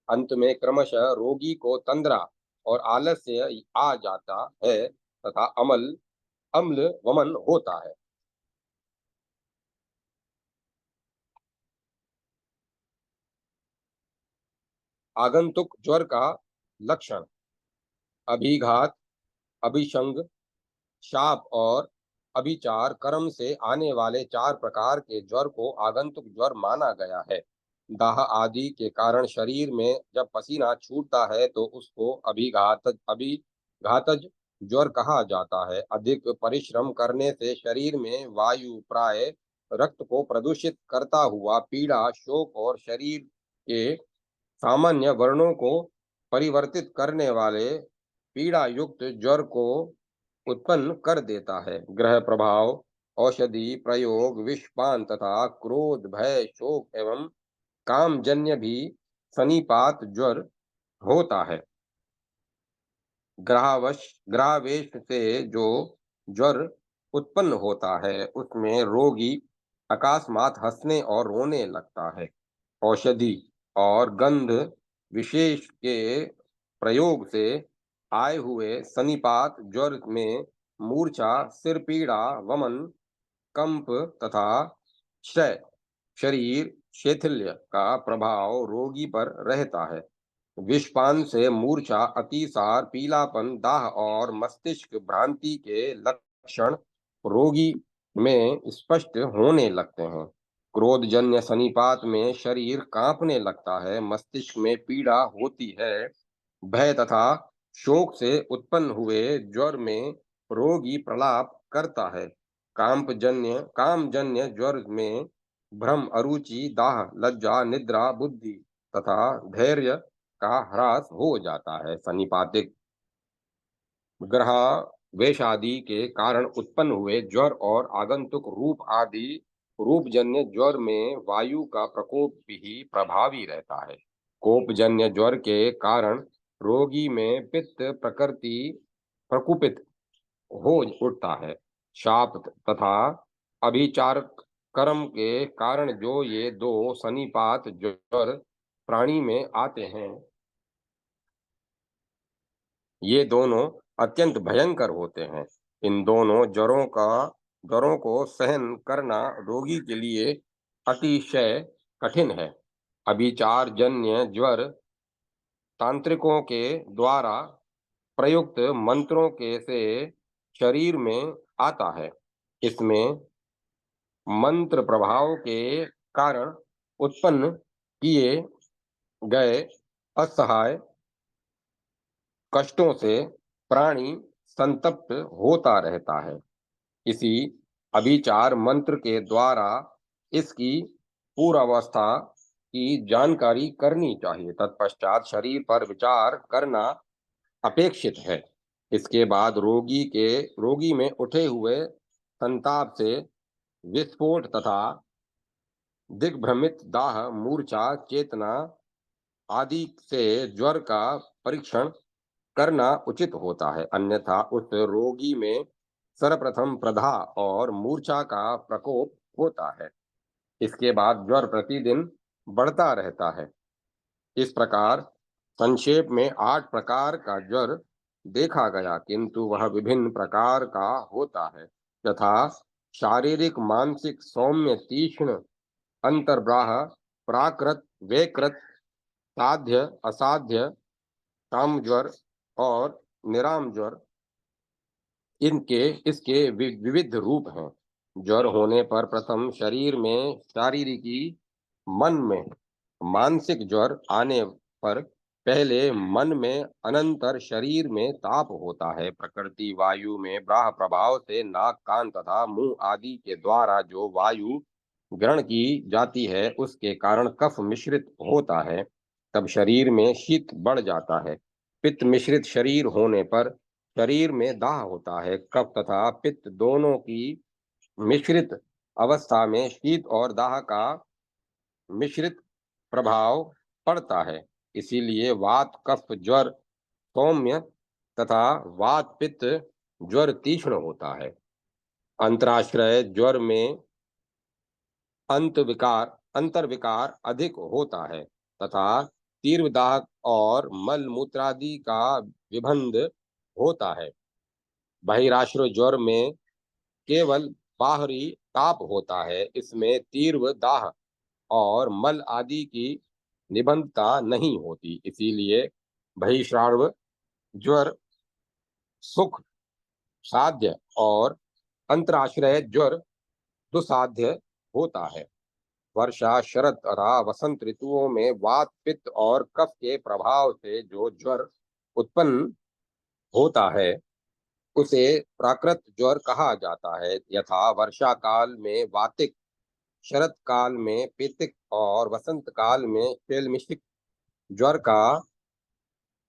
अंत में क्रमशः रोगी को तंद्रा और आलस्य आ जाता है तथा अम्ल वमन होता है। आगंतुक ज्वर का लक्षण अभिघात, अभिशंग, शाप और अभिचार कर्म से आने वाले 4 प्रकार के ज्वर को आगंतुक ज्वर माना गया है। दाह आदि के कारण शरीर में जब पसीना छूटता है तो उसको अभिघातज ज्वर कहा जाता है। अधिक परिश्रम करने से शरीर में वायु प्राय रक्त को प्रदूषित करता हुआ पीड़ा, शोक और शरीर के सामान्य वर्णों को परिवर्तित करने वाले पीड़ा युक्त ज्वर को उत्पन्न कर देता है। ग्रह प्रभाव, औषधि प्रयोग, विषपान तथा क्रोध, भय, शोक एवं कामजन्य भी सन्निपात ज्वर होता है। ग्रहावेश से जो ज्वर उत्पन्न होता है उसमें रोगी अकस्मात हंसने और रोने लगता है। औषधि और गंध विशेष के प्रयोग से आए हुए सन्निपात ज्वर में मूर्छा, सिर पीड़ा, वमन, कंप तथा क्षय शरीर शैथिल्य का प्रभाव रोगी पर रहता है। विषपान से मूर्छा, अतिसार, पीलापन, दाह और मस्तिष्क भ्रांति के लक्षण रोगी में स्पष्ट होने लगते हैं। क्रोधजन्य सन्निपात में शरीर कांपने लगता है, मस्तिष्क में पीड़ा होती है। भय तथा शोक से उत्पन्न हुए ज्वर में रोगी प्रलाप करता है। कामजन्य ज्वर में भ्रम, अरुचि, दाह, लज्जा, निद्रा, बुद्धि तथा धैर्य का ह्रास हो जाता है। सन्निपातिक ग्रह वेश के कारण उत्पन्न हुए ज्वर और आगंतुक रूपजन्य ज्वर में वायु का प्रकोप भी प्रभावी रहता है। कोपजन्य ज्वर के कारण रोगी में पित्त प्रकृति प्रकुपित हो उठता है। शाप तथा अभिचार कर्म के कारण जो ये दो सन्निपात ज्वर प्राणी में आते हैं, ये दोनों अत्यंत भयंकर होते हैं। इन दोनों ज्वरों को सहन करना रोगी के लिए अतिशय कठिन है। अभिचार जन्य ज्वर तांत्रिकों के द्वारा प्रयुक्त मंत्रों के से शरीर में आता है। इसमें मंत्र प्रभाव के कारण उत्पन्न किए गए असहाय कष्टों से प्राणी संतप्त होता रहता है। इसी अभिचार मंत्र के द्वारा इसकी पूर्वावस्था की जानकारी करनी चाहिए। तत्पश्चात शरीर पर विचार करना अपेक्षित है। इसके बाद रोगी में उठे हुए संताप से विस्फोट तथा दिग्भ्रमित, दाह, मूर्छा, चेतना आदि से ज्वर का परीक्षण करना उचित होता है। अन्यथा उस रोगी में सर्वप्रथम प्रदाह और मूर्छा का प्रकोप होता है। इसके बाद ज्वर प्रतिदिन बढ़ता रहता है। इस प्रकार संक्षेप में 8 प्रकार का ज्वर देखा गया, किंतु वह विभिन्न प्रकार का होता है, यथा शारीरिक, मानसिक, सौम्य, तीक्ष्ण, अंतर्ब्राह, प्राकृत, वैकृत, साध्य, असाध्य, काम ज्वर और निराम ज्वर। इसके विविध रूप हैं। ज्वर होने पर प्रथम शरीर में शारीरिकी, मन में मानसिक ज्वर आने पर पहले मन में, अनंतर शरीर में ताप होता है। प्रकृति वायु में ब्राह प्रभाव से नाक, कान तथा मुंह आदि के द्वारा जो वायु ग्रहण की जाती है, उसके कारण कफ मिश्रित होता है, तब शरीर में शीत बढ़ जाता है। पित्त मिश्रित शरीर होने पर शरीर में दाह होता है। कफ तथा पित्त दोनों की मिश्रित अवस्था में शीत और दाह का मिश्रित प्रभाव पड़ता है। इसीलिए वात कफ ज्वर सौम्य तथा वात पित्त ज्वर तीक्ष्ण होता है। अंतराश्रय ज्वर में अंतर्विकार अधिक होता है तथा तीव्र दाह और मल मूत्रादि का विबंध होता है। बहिराश्रय ज्वर में केवल बाहरी ताप होता है। इसमें तीव्र दाह और मल आदि की निबंधता नहीं होती। इसीलिए बहिश्राव ज्वर सुख साध्य और अंतराश्रय ज्वर दुसाध्य होता है। वर्षा, शरद तथा वसंत ऋतुओं में वात, पित्त और कफ के प्रभाव से जो ज्वर उत्पन्न होता है, उसे प्राकृत ज्वर कहा जाता है। यथा वर्षा काल में वातिक, शरद काल में पित्तिक और वसंत काल में शैलमिशिक ज्वर का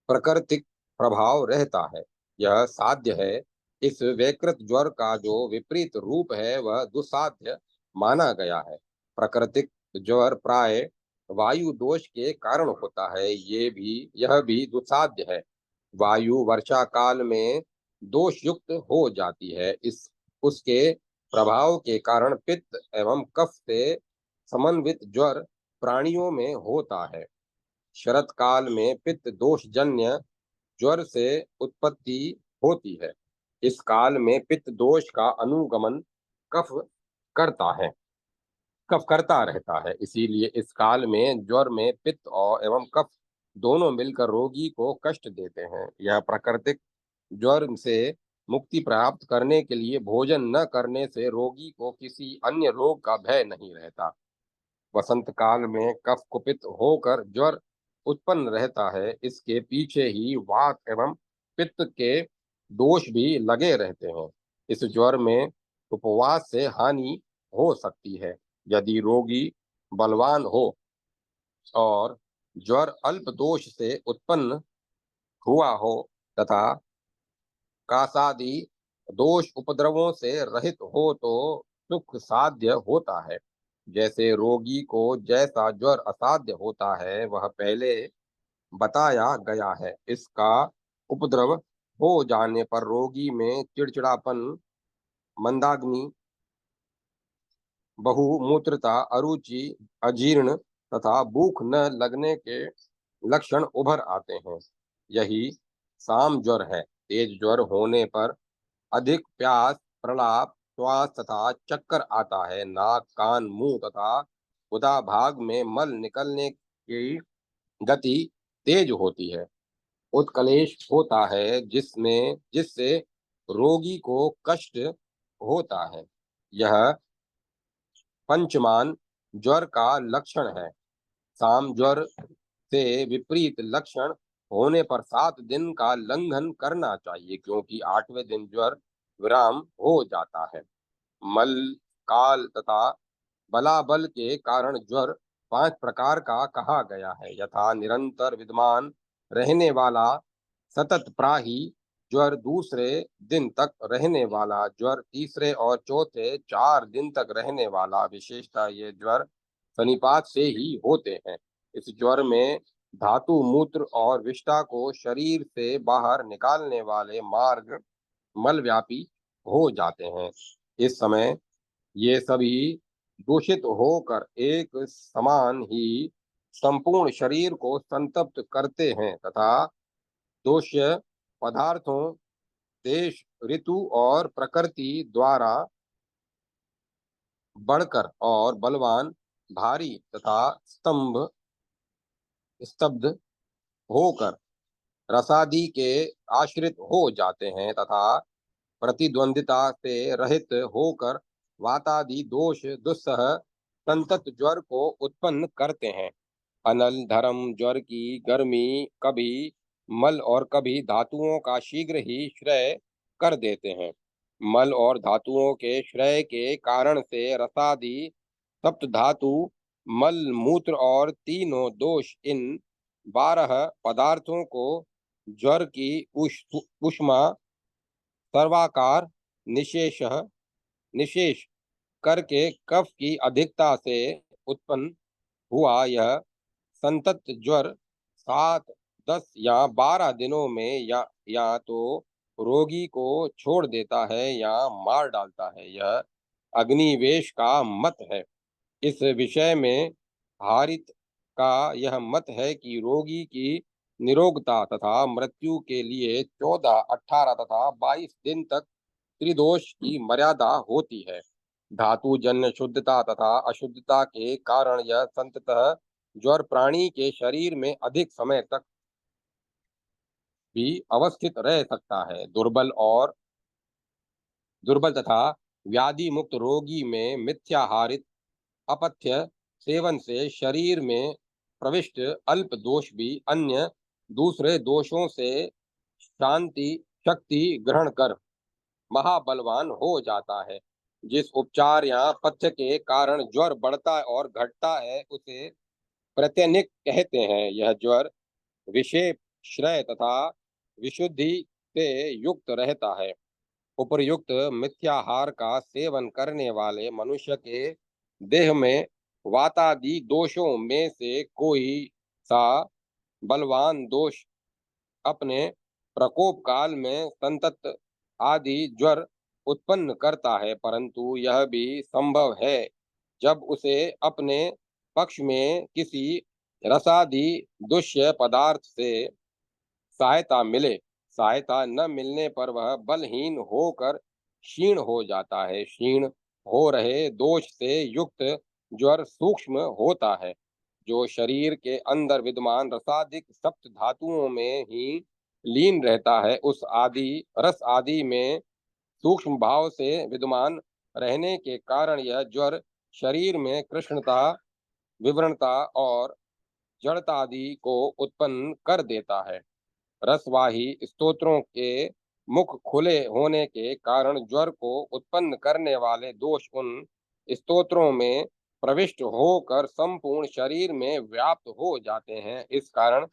प्राकृतिक प्रभाव रहता है। यह साध्य है। इस वैकृत ज्वर का जो विपरीत रूप है, वह दुसाध्य माना गया है। प्राकृतिक ज्वर प्राय वायु दोष के कारण होता है। यह भी दुसाध्य है। वायु वर्षा काल में दोष युक्त हो जाती है। इस उसके प्रभाव के कारण पित्त एवं कफ से समन्वित ज्वर प्राणियों में होता है। शरत काल में पित्त दोषजन्य ज्वर से उत्पत्ति होती है। इस काल में पित्त दोष का अनुगमन कफ करता है। कफ करता रहता है। इसीलिए इस काल में ज्वर में पित्त और एवं कफ दोनों मिलकर रोगी को कष्ट देते हैं। यह प्राकृतिक ज्वर से मुक्ति प्राप्त करने के लिए भोजन न करने से रोगी को किसी अन्य रोग का भय नहीं रहता। वसंत काल में कफ कुपित होकर ज्वर उत्पन्न रहता है। इसके पीछे ही वात एवं पित्त के दोष भी लगे रहते हैं। इस ज्वर में उपवास से हानि हो सकती है। यदि रोगी बलवान हो और ज्वर अल्प दोष से उत्पन्न हुआ हो तथा कासादि दोष उपद्रवों से रहित हो तो सुख साध्य होता है। जैसे रोगी को जैसा ज्वर असाध्य होता है वह पहले बताया गया है। इसका उपद्रव हो जाने पर रोगी में चिड़चिड़ापन, मंदाग्नि, बहुमूत्रता, अरुचि, अजीर्ण तथा भूख न लगने के लक्षण उभर आते हैं। यही साम ज्वर है। तेज ज्वर होने पर अधिक प्यास, प्रलाप, श्वास तथा चक्कर आता है। नाक, कान, मुंह तथा गुदा भाग में मल निकलने की गति तेज होती है। उत्कलेश होता है जिससे रोगी को कष्ट होता है। यह पंचमान ज्वर का लक्षण है। साम ज्वर से विपरीत लक्षण होने पर 7 दिन का लंघन करना चाहिए, क्योंकि 8वें दिन ज्वर विराम हो जाता है। मल, काल तथा बलाबल के कारण ज्वर 5 प्रकार का कहा गया है, यथा निरंतर विद्यमान रहने वाला, सतत प्राही ज्वर, दूसरे दिन तक रहने वाला ज्वर, तीसरे और चौथे 4 दिन तक रहने वाला। विशेषतः ये ज्वर सनिपात से ही होते हैं। इस ज्वर में धातु, मूत्र और विष्ठा को शरीर से बाहर निकालने वाले मार्ग मलव्यापी हो जाते हैं। इस समय ये सभी दूषित होकर एक समान ही संपूर्ण शरीर को संतप्त करते हैं तथा दोष्य पदार्थों, देश, ऋतु और प्रकृति द्वारा बढ़कर और बलवान, भारी तथा स्तब्ध होकर रसादि के आश्रित हो जाते हैं तथा प्रतिद्वंदिता से रहित होकर वातादि दोष दुस्सह संतत ज्वर को उत्पन्न करते हैं। अनल धर्म ज्वर की गर्मी कभी मल और कभी धातुओं का शीघ्र ही श्रय कर देते हैं। मल और धातुओं के श्रय के कारण से रसादि सप्त धातु, मल, मूत्र और तीनों दोष, इन 12 पदार्थों को ज्वर की उष्मा सर्वाकार निशेष निशेष करके कफ की अधिकता से उत्पन्न हुआ यह संतत ज्वर 7, 10 या 12 दिनों में या तो रोगी को छोड़ देता है या मार डालता है। यह अग्निवेश का मत है। इस विषय में हारित का यह मत है कि रोगी की निरोगता तथा मृत्यु के लिए 14, 18 तथा 22 दिन तक त्रिदोष की मर्यादा होती है। धातु जन्य शुद्धता तथा अशुद्धता के कारण यह संततः ज्वर प्राणी के शरीर में अधिक समय तक भी अवस्थित रह सकता है। दुर्बल तथा व्याधि मुक्त रोगी में मिथ्याहारित अपथ्य सेवन से शरीर में प्रविष्ट अल्प दोष भी अन्य दूसरे दोषों से शांति शक्ति ग्रहण कर महाबलवान हो जाता है। जिस उपचार या पथ्य के कारण ज्वर बढ़ता और घटता है उसे प्रत्यनिक कहते हैं। यह ज्वर विषेप, श्रय तथा विशुद्धि से युक्त रहता है। उपर्युक्त मिथ्याहार का सेवन करने वाले मनुष्य के देह में वातादि दोषों में से कोई सा बलवान दोष अपने प्रकोप काल में संतत आदि ज्वर उत्पन्न करता है, परंतु यह भी संभव है जब उसे अपने पक्ष में किसी रसादि दुष्य पदार्थ से सहायता मिले। सहायता न मिलने पर वह बलहीन होकर क्षीण हो जाता है। क्षीण हो रहे दोष से युक्त ज्वर सूक्ष्म होता है, जो शरीर के अंदर विद्यमान रसादिक सप्त धातुओं में ही लीन रहता है। उस आदि रस आदि में सूक्ष्म भाव से विद्यमान रहने के कारण यह ज्वर शरीर में कृष्णता, विवरणता और जड़ता आदि को उत्पन्न कर देता है। रसवाही स्तोत्रों के मुख खुले होने के कारण ज्वर को उत्पन्न करने वाले दोष उन स्तोत्रों में प्रविष्ट होकर संपूर्ण शरीर में व्याप्त हो जाते हैं। इस कारण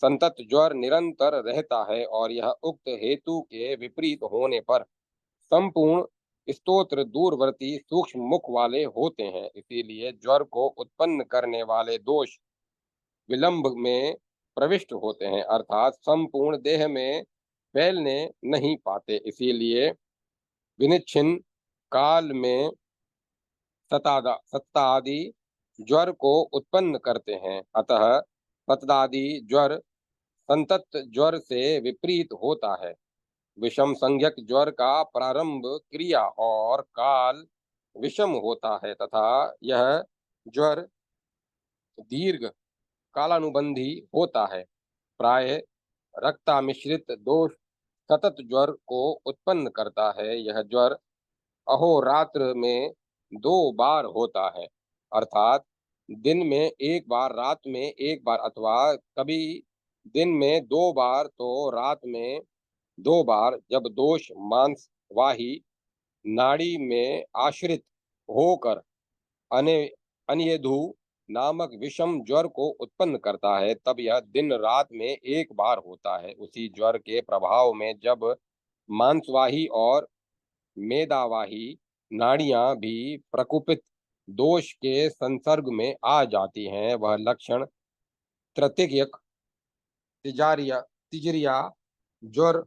संतत ज्वर निरंतर रहता है और यह उक्त हेतु के विपरीत होने पर संपूर्ण स्तोत्र दूरवर्ती सूक्ष्म मुख वाले होते हैं। इसीलिए ज्वर को उत्पन्न करने वाले दोष विलंब में प्रविष्ट होते हैं, अर्थात संपूर्ण देह में फैलने नहीं पाते। इसीलिए विनिच्छिन्न काल में सत्तादि ज्वर को उत्पन्न करते हैं। अतः सत्तादि ज्वर संतत ज्वर से विपरीत होता है। विषम संज्ञक ज्वर का प्रारंभ क्रिया और काल विषम होता है तथा यह ज्वर दीर्घ कालानुबंधी होता है। प्राय रक्ता मिश्रित दोष सतत ज्वर को उत्पन्न करता है। यह ज्वर अहोरात्र में 2 बार होता है, अर्थात दिन में एक बार, रात में एक बार, अथवा कभी दिन में 2 बार तो रात में 2 बार, जब दोष मांसवाही नाड़ी में आश्रित होकर अने अनियधु नामक विषम ज्वर को उत्पन्न करता है, तब यह दिन रात में एक बार होता है। उसी ज्वर के प्रभाव में जब मांसवाही और मेदावाही नाड़ियां भी प्रकुपित दोष के संसर्ग में आ जाती हैं, वह लक्षण तृतीयक तिजारिया तिजरिया ज्वर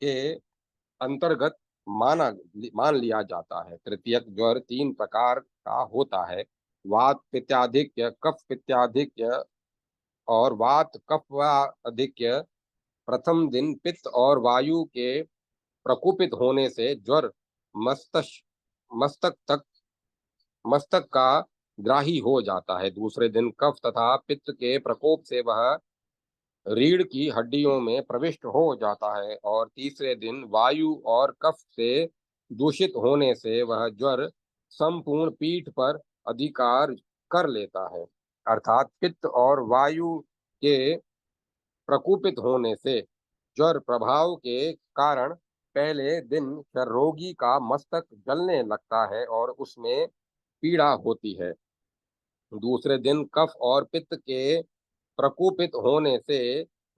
के अंतर्गत मान लिया जाता है। तृतीयक ज्वर 3 प्रकार का होता है: वात पित्ताधिक्य, कफ पित्ताधिक्य और वात कफाधिक्य। प्रथम दिन पित्त और वायु के प्रकोपित होने से ज्वर मस्तक मस्तक तक मस्तक का ग्राही हो जाता है। दूसरे दिन कफ तथा पित्त के प्रकोप से वह रीढ़ की हड्डियों में प्रविष्ट हो जाता है और तीसरे दिन वायु और कफ से दूषित होने से वह ज्वर संपूर्ण पीठ पर अधिकार कर लेता है। अर्थात पित्त और वायु के प्रकोपित होने से ज्वर प्रभाव के कारण पहले दिन रोगी का मस्तक जलने लगता है और उसमें पीड़ा होती है। दूसरे दिन कफ और पित्त के प्रकोपित होने से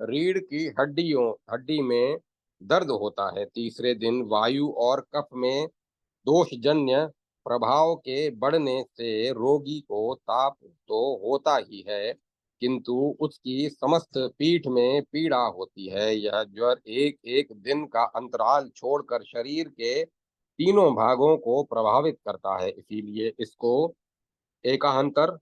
रीढ़ की हड्डी में दर्द होता है। तीसरे दिन वायु और कफ में दोषजन्य प्रभाव के बढ़ने से रोगी को ताप तो होता ही है, किंतु उसकी समस्त पीठ में पीड़ा होती है। यह ज्वर एक एक दिन का अंतराल छोड़कर शरीर के तीनों भागों को प्रभावित करता है। इसीलिए इसको एकांतर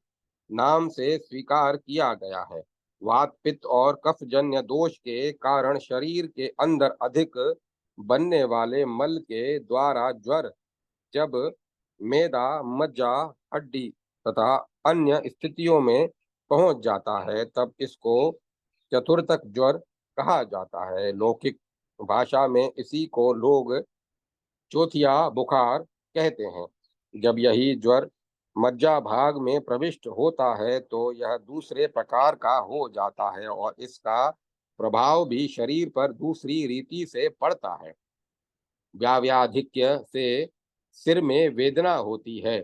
नाम से स्वीकार किया गया है। वात पित्त और कफजन्य दोष के कारण शरीर के अंदर अधिक बनने वाले मल के द्वारा ज्वर जब मेदा, मज्जा, हड्डी तथा अन्य स्थितियों में पहुंच जाता है, तब इसको चतुर्थक ज्वर कहा जाता है। लौकिक भाषा में इसी को लोग चौथिया बुखार कहते हैं। जब यही ज्वर मज्जा भाग में प्रविष्ट होता है तो यह दूसरे प्रकार का हो जाता है और इसका प्रभाव भी शरीर पर दूसरी रीति से पड़ता है। व्याव्याधिक्य से सिर में वेदना होती है,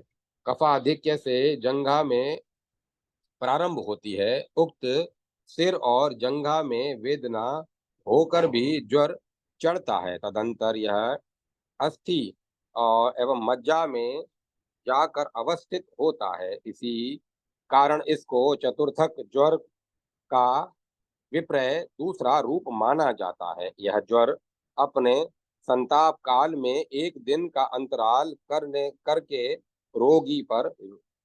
कफाधिक्य से जंघा में प्रारंभ होती है। उक्त सिर और जंघा में वेदना होकर भी ज्वर चढ़ता है। तदंतर यह अस्थि और एवं मज्जा में जाकर अवस्थित होता है। इसी कारण इसको चतुर्थक ज्वर का विपर्य दूसरा रूप माना जाता है। यह ज्वर अपने संताप काल में एक दिन का अंतराल करके रोगी पर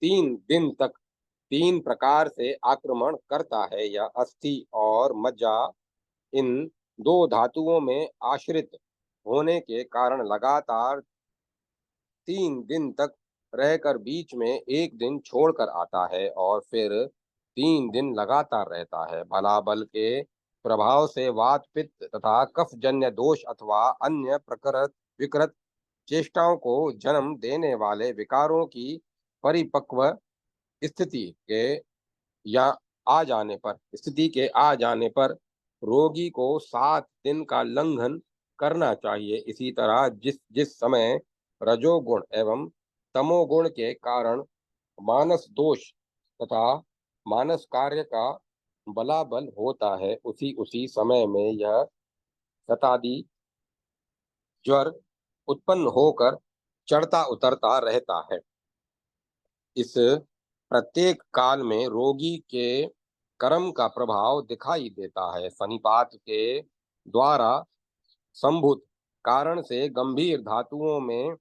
3 दिन तक 3 प्रकार से आक्रमण करता है। यह अस्थि और मज्जा इन 2 धातुओं में आश्रित होने के कारण लगातार 3 दिन तक रहकर बीच में एक दिन छोड़कर आता है और फिर 3 दिन लगातार रहता है। भला बल के प्रभाव से वात पित्त तथा कफजन्य दोष अथवा अन्य प्रकृत विकृत चेष्टाओं को जन्म देने वाले विकारों की परिपक्व स्थिति के या स्थिति के आ जाने पर रोगी को 7 दिन का लंघन करना चाहिए। इसी तरह जिस जिस समय रजोगुण एवं तमोगुण के कारण मानस दोष तथा मानस कार्य का बलाबल होता है, उसी उसी समय में यह शतादि ज्वर उत्पन्न होकर चढ़ता उतरता रहता है। इस प्रत्येक काल में रोगी के कर्म का प्रभाव दिखाई देता है। सनिपात के द्वारा संभूत कारण से गंभीर धातुओं में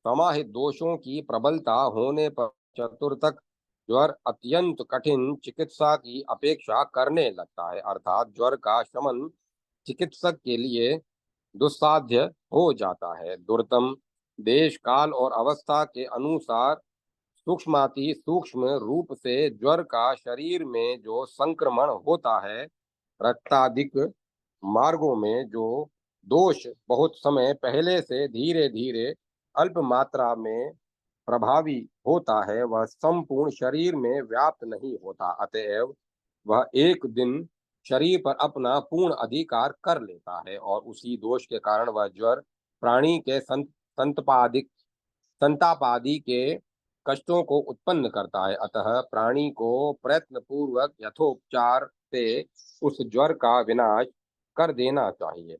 समाहित दोषों की प्रबलता होने पर चतुर्थक ज्वर अत्यंत कठिन चिकित्सा की अपेक्षा करने लगता है, अर्थात ज्वर का शमन चिकित्सक के लिए दुस्साध्य हो जाता है। दुर्गम देश काल और अवस्था के अनुसार सूक्ष्माति सूक्ष्म रूप से ज्वर का शरीर में जो संक्रमण होता है, रक्तादिक मार्गों में जो दोष बहुत समय पहले से धीरे धीरे अल्प मात्रा में प्रभावी होता है, वह संपूर्ण शरीर में व्याप्त नहीं होता। अतएव वह एक दिन शरीर पर अपना पूर्ण अधिकार कर लेता है और उसी दोष के कारण वह ज्वर प्राणी के संतपादिक संताप आदि के कष्टों को उत्पन्न करता है। अतः प्राणी को प्रयत्न पूर्वक यथोपचार से उस ज्वर का विनाश कर देना चाहिए,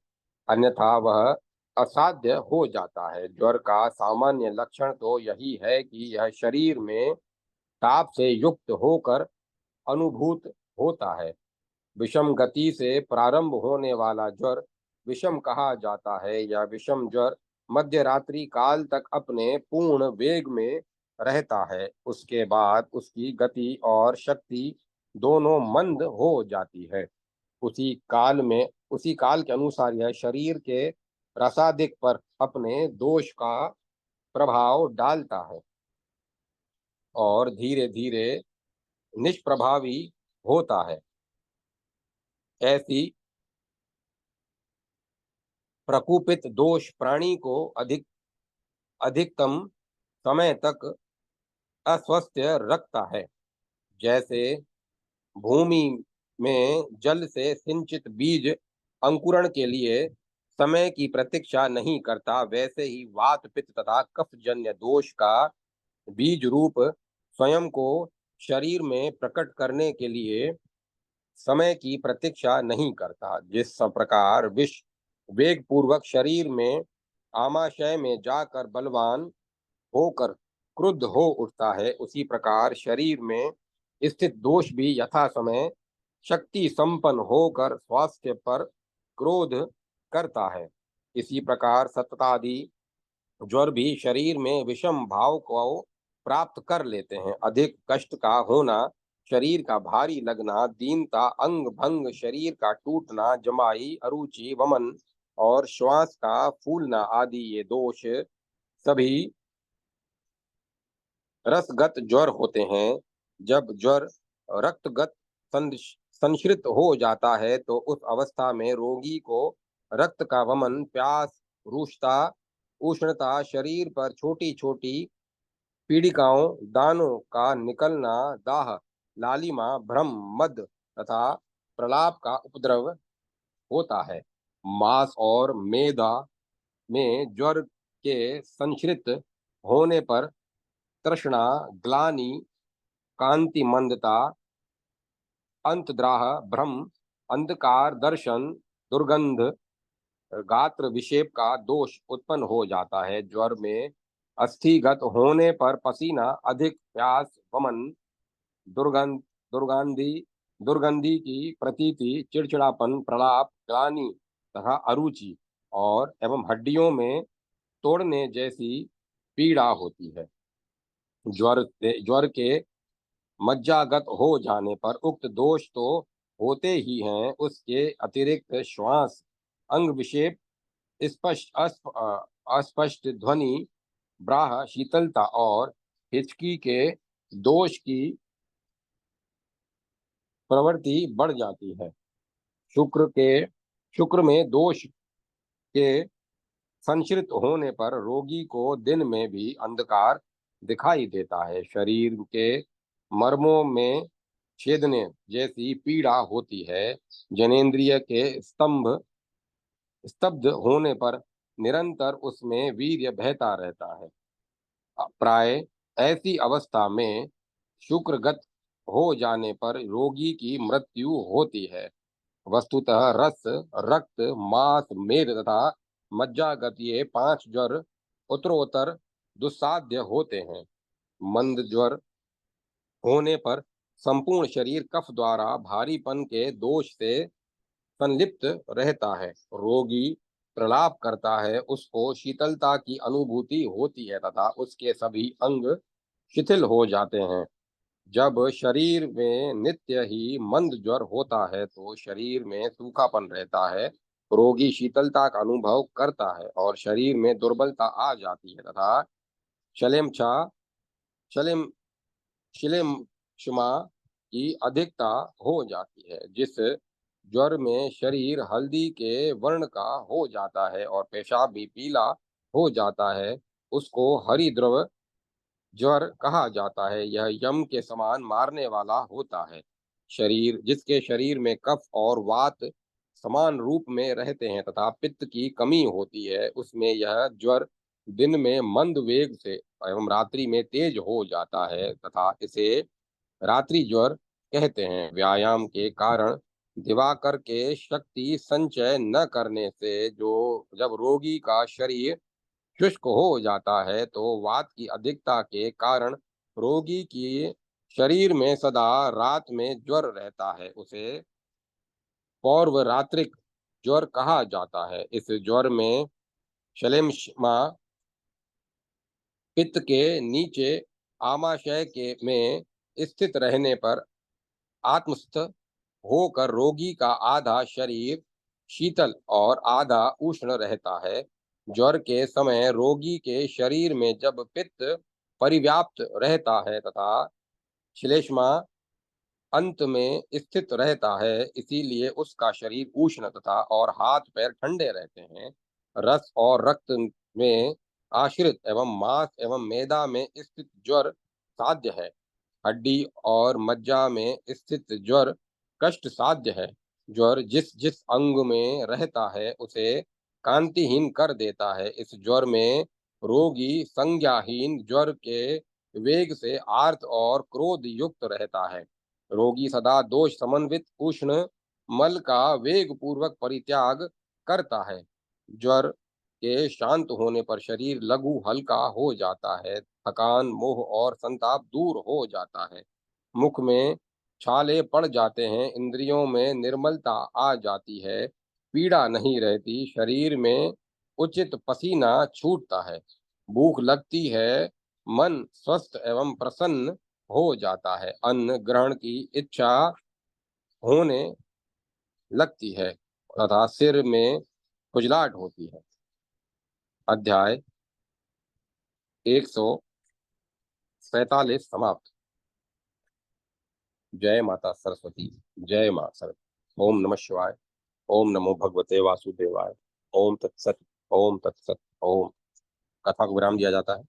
अन्यथा वह असाध्य हो जाता है। ज्वर का सामान्य लक्षण तो यही है कि यह शरीर में ताप से युक्त होकर अनुभूत होता है। विषम गति से प्रारंभ होने वाला ज्वर विषम कहा जाता है। यह विषम ज्वर मध्य रात्रि काल तक अपने पूर्ण वेग में रहता है, उसके बाद उसकी गति और शक्ति दोनों मंद हो जाती है। उसी काल के अनुसार यह शरीर के रसादिक पर अपने दोष का प्रभाव डालता है और धीरे धीरे निष्प्रभावी होता है। ऐसी प्रकुपित दोष प्राणी को अधिकतम समय तक अस्वस्थ रखता है। जैसे भूमि में जल से सिंचित बीज अंकुरण के लिए समय की प्रतीक्षा नहीं करता, वैसे ही वात पित्त तथा कफजन्य दोष का बीज रूप स्वयं को शरीर में प्रकट करने के लिए समय की प्रतीक्षा नहीं करता। जिस प्रकार विष वेग पूर्वक शरीर में आमाशय में जाकर बलवान होकर क्रुद्ध हो उठता है, उसी प्रकार शरीर में स्थित दोष भी यथा समय शक्ति संपन्न होकर स्वास्थ्य पर क्रोध करता है। इसी प्रकार सततादि ज्वर भी शरीर में विषम भाव को प्राप्त कर लेते हैं। अधिक कष्ट का होना, शरीर का भारी लगना, दीनता, अंग भंग, शरीर का टूटना, जमाई, अरुचि, वमन और श्वास का फूलना आदि ये दोष सभी रसगत ज्वर होते हैं। जब ज्वर रक्तगत संश्रित हो जाता है तो उस अवस्था में रोगी को रक्त का वमन, प्यास, रुष्टता, उष्णता, शरीर पर छोटी छोटी पीड़िकाओं, दानों का निकलना, दाह, लालिमा, भ्रम, मद तथा प्रलाप का उपद्रव होता है। मांस और मेदा में ज्वर के संश्रित होने पर तृष्णा, ग्लानि, कांति मंदता, अंतद्राह, भ्रम, अंधकार दर्शन, दुर्गंध, गात्र विक्षेप का दोष उत्पन्न हो जाता है। ज्वर में अस्थिगत होने पर पसीना, अधिक प्यास, वमन, दुर्गंध दुर्गंधी दुर्गंधी की प्रतीति, चिड़चिड़ापन, प्रलाप, ग्लानि तथा अरुचि और एवं हड्डियों में तोड़ने जैसी पीड़ा होती है। ज्वर के मज्जागत हो जाने पर उक्त दोष तो होते ही हैं, उसके अतिरिक्त श्वास, अंग विक्षेप, स्पष्ट अस्पष्ट ध्वनि, ब्राह, शीतलता और हिचकी के दोष की प्रवृत्ति बढ़ जाती है। शुक्र के शुक्र में दोष के संचरित होने पर रोगी को दिन में भी अंधकार दिखाई देता है। शरीर के मर्मों में छेदने जैसी पीड़ा होती है। जनेंद्रिय के स्तब्ध होने पर निरंतर उसमें वीर्य बहता रहता है। प्राय ऐसी अवस्था में शुक्रगत हो जाने पर रोगी की मृत्यु होती है। वस्तुतः रस, रक्त, मांस, मेद तथा मज्जागत ये पांच ज्वर उत्तरोत्तर दुस्साध्य होते हैं। मंद ज्वर होने पर संपूर्ण शरीर कफ द्वारा भारीपन के दोष से संलिप्त रहता है। रोगी प्रलाप करता है, उसको शीतलता की अनुभूति होती है तथा उसके सभी अंग शिथिल हो जाते हैं। जब शरीर में नित्य ही मंद ज्वर होता है तो शरीर में सूखापन रहता है। रोगी शीतलता का अनुभव करता है और शरीर में दुर्बलता आ जाती है तथा शलेमशा शलेम शिलेमशमा की अधिकता हो जाती है। जिस ज्वर में शरीर हल्दी के वर्ण का हो जाता है और पेशाब भी पीला हो जाता है, उसको हरिद्रव ज्वर कहा जाता है। यह यम के समान मारने वाला होता है। जिसके शरीर में कफ और वात समान रूप में रहते हैं तथा पित्त की कमी होती है, उसमें यह ज्वर दिन में मंद वेग से एवं रात्रि में तेज हो जाता है तथा इसे रात्रि ज्वर कहते हैं। व्यायाम के कारण दिवाकर के शक्ति संचय न करने से जो जब रोगी का शरीर शुष्क हो जाता है तो वात की अधिकता के कारण रोगी की शरीर में सदा रात में ज्वर रहता है। उसे पौर्वरात्रिक ज्वर कहा जाता है। इस ज्वर में श्लेष्मा पित्त के नीचे आमाशय के में स्थित रहने पर आत्मस्थ होकर रोगी का आधा शरीर शीतल और आधा उष्ण रहता है। ज्वर के समय रोगी के शरीर में जब पित्त परिव्याप्त रहता है तथा श्लेष्मा अंत में स्थित रहता है, इसीलिए उसका शरीर उष्ण तथा और हाथ पैर ठंडे रहते हैं। रस और रक्त में आश्रित एवं मांस एवं मेदा में स्थित ज्वर साध्य है। हड्डी और मज्जा में स्थित ज्वर कष्ट साध्य है। ज्वर जिस जिस अंग में रहता है उसे कांतिहीन कर देता है। इस ज्वर में रोगी संज्ञाहीन ज्वर के वेग से आर्त और क्रोध युक्त रहता है। रोगी सदा दोष समन्वित उष्ण मल का वेग पूर्वक परित्याग करता है। ज्वर के शांत होने पर शरीर लघु हल्का हो जाता है। थकान, मोह और संताप दूर हो जाता है। मुख में छाले पड़ जाते हैं। इंद्रियों में निर्मलता आ जाती है। पीड़ा नहीं रहती। शरीर में उचित पसीना छूटता है। भूख लगती है। मन स्वस्थ एवं प्रसन्न हो जाता है। अन्न ग्रहण की इच्छा होने लगती है तथा सिर में खुजलाहट होती है। अध्याय 147 समाप्त। जय माता सरस्वती। जय मां सरस्वती। ओम नमः शिवाय। ओम नमो भगवते वासुदेवाय। ओम तत्सत। ओम तत्सत। ओम। कथा को विराम दिया जाता है।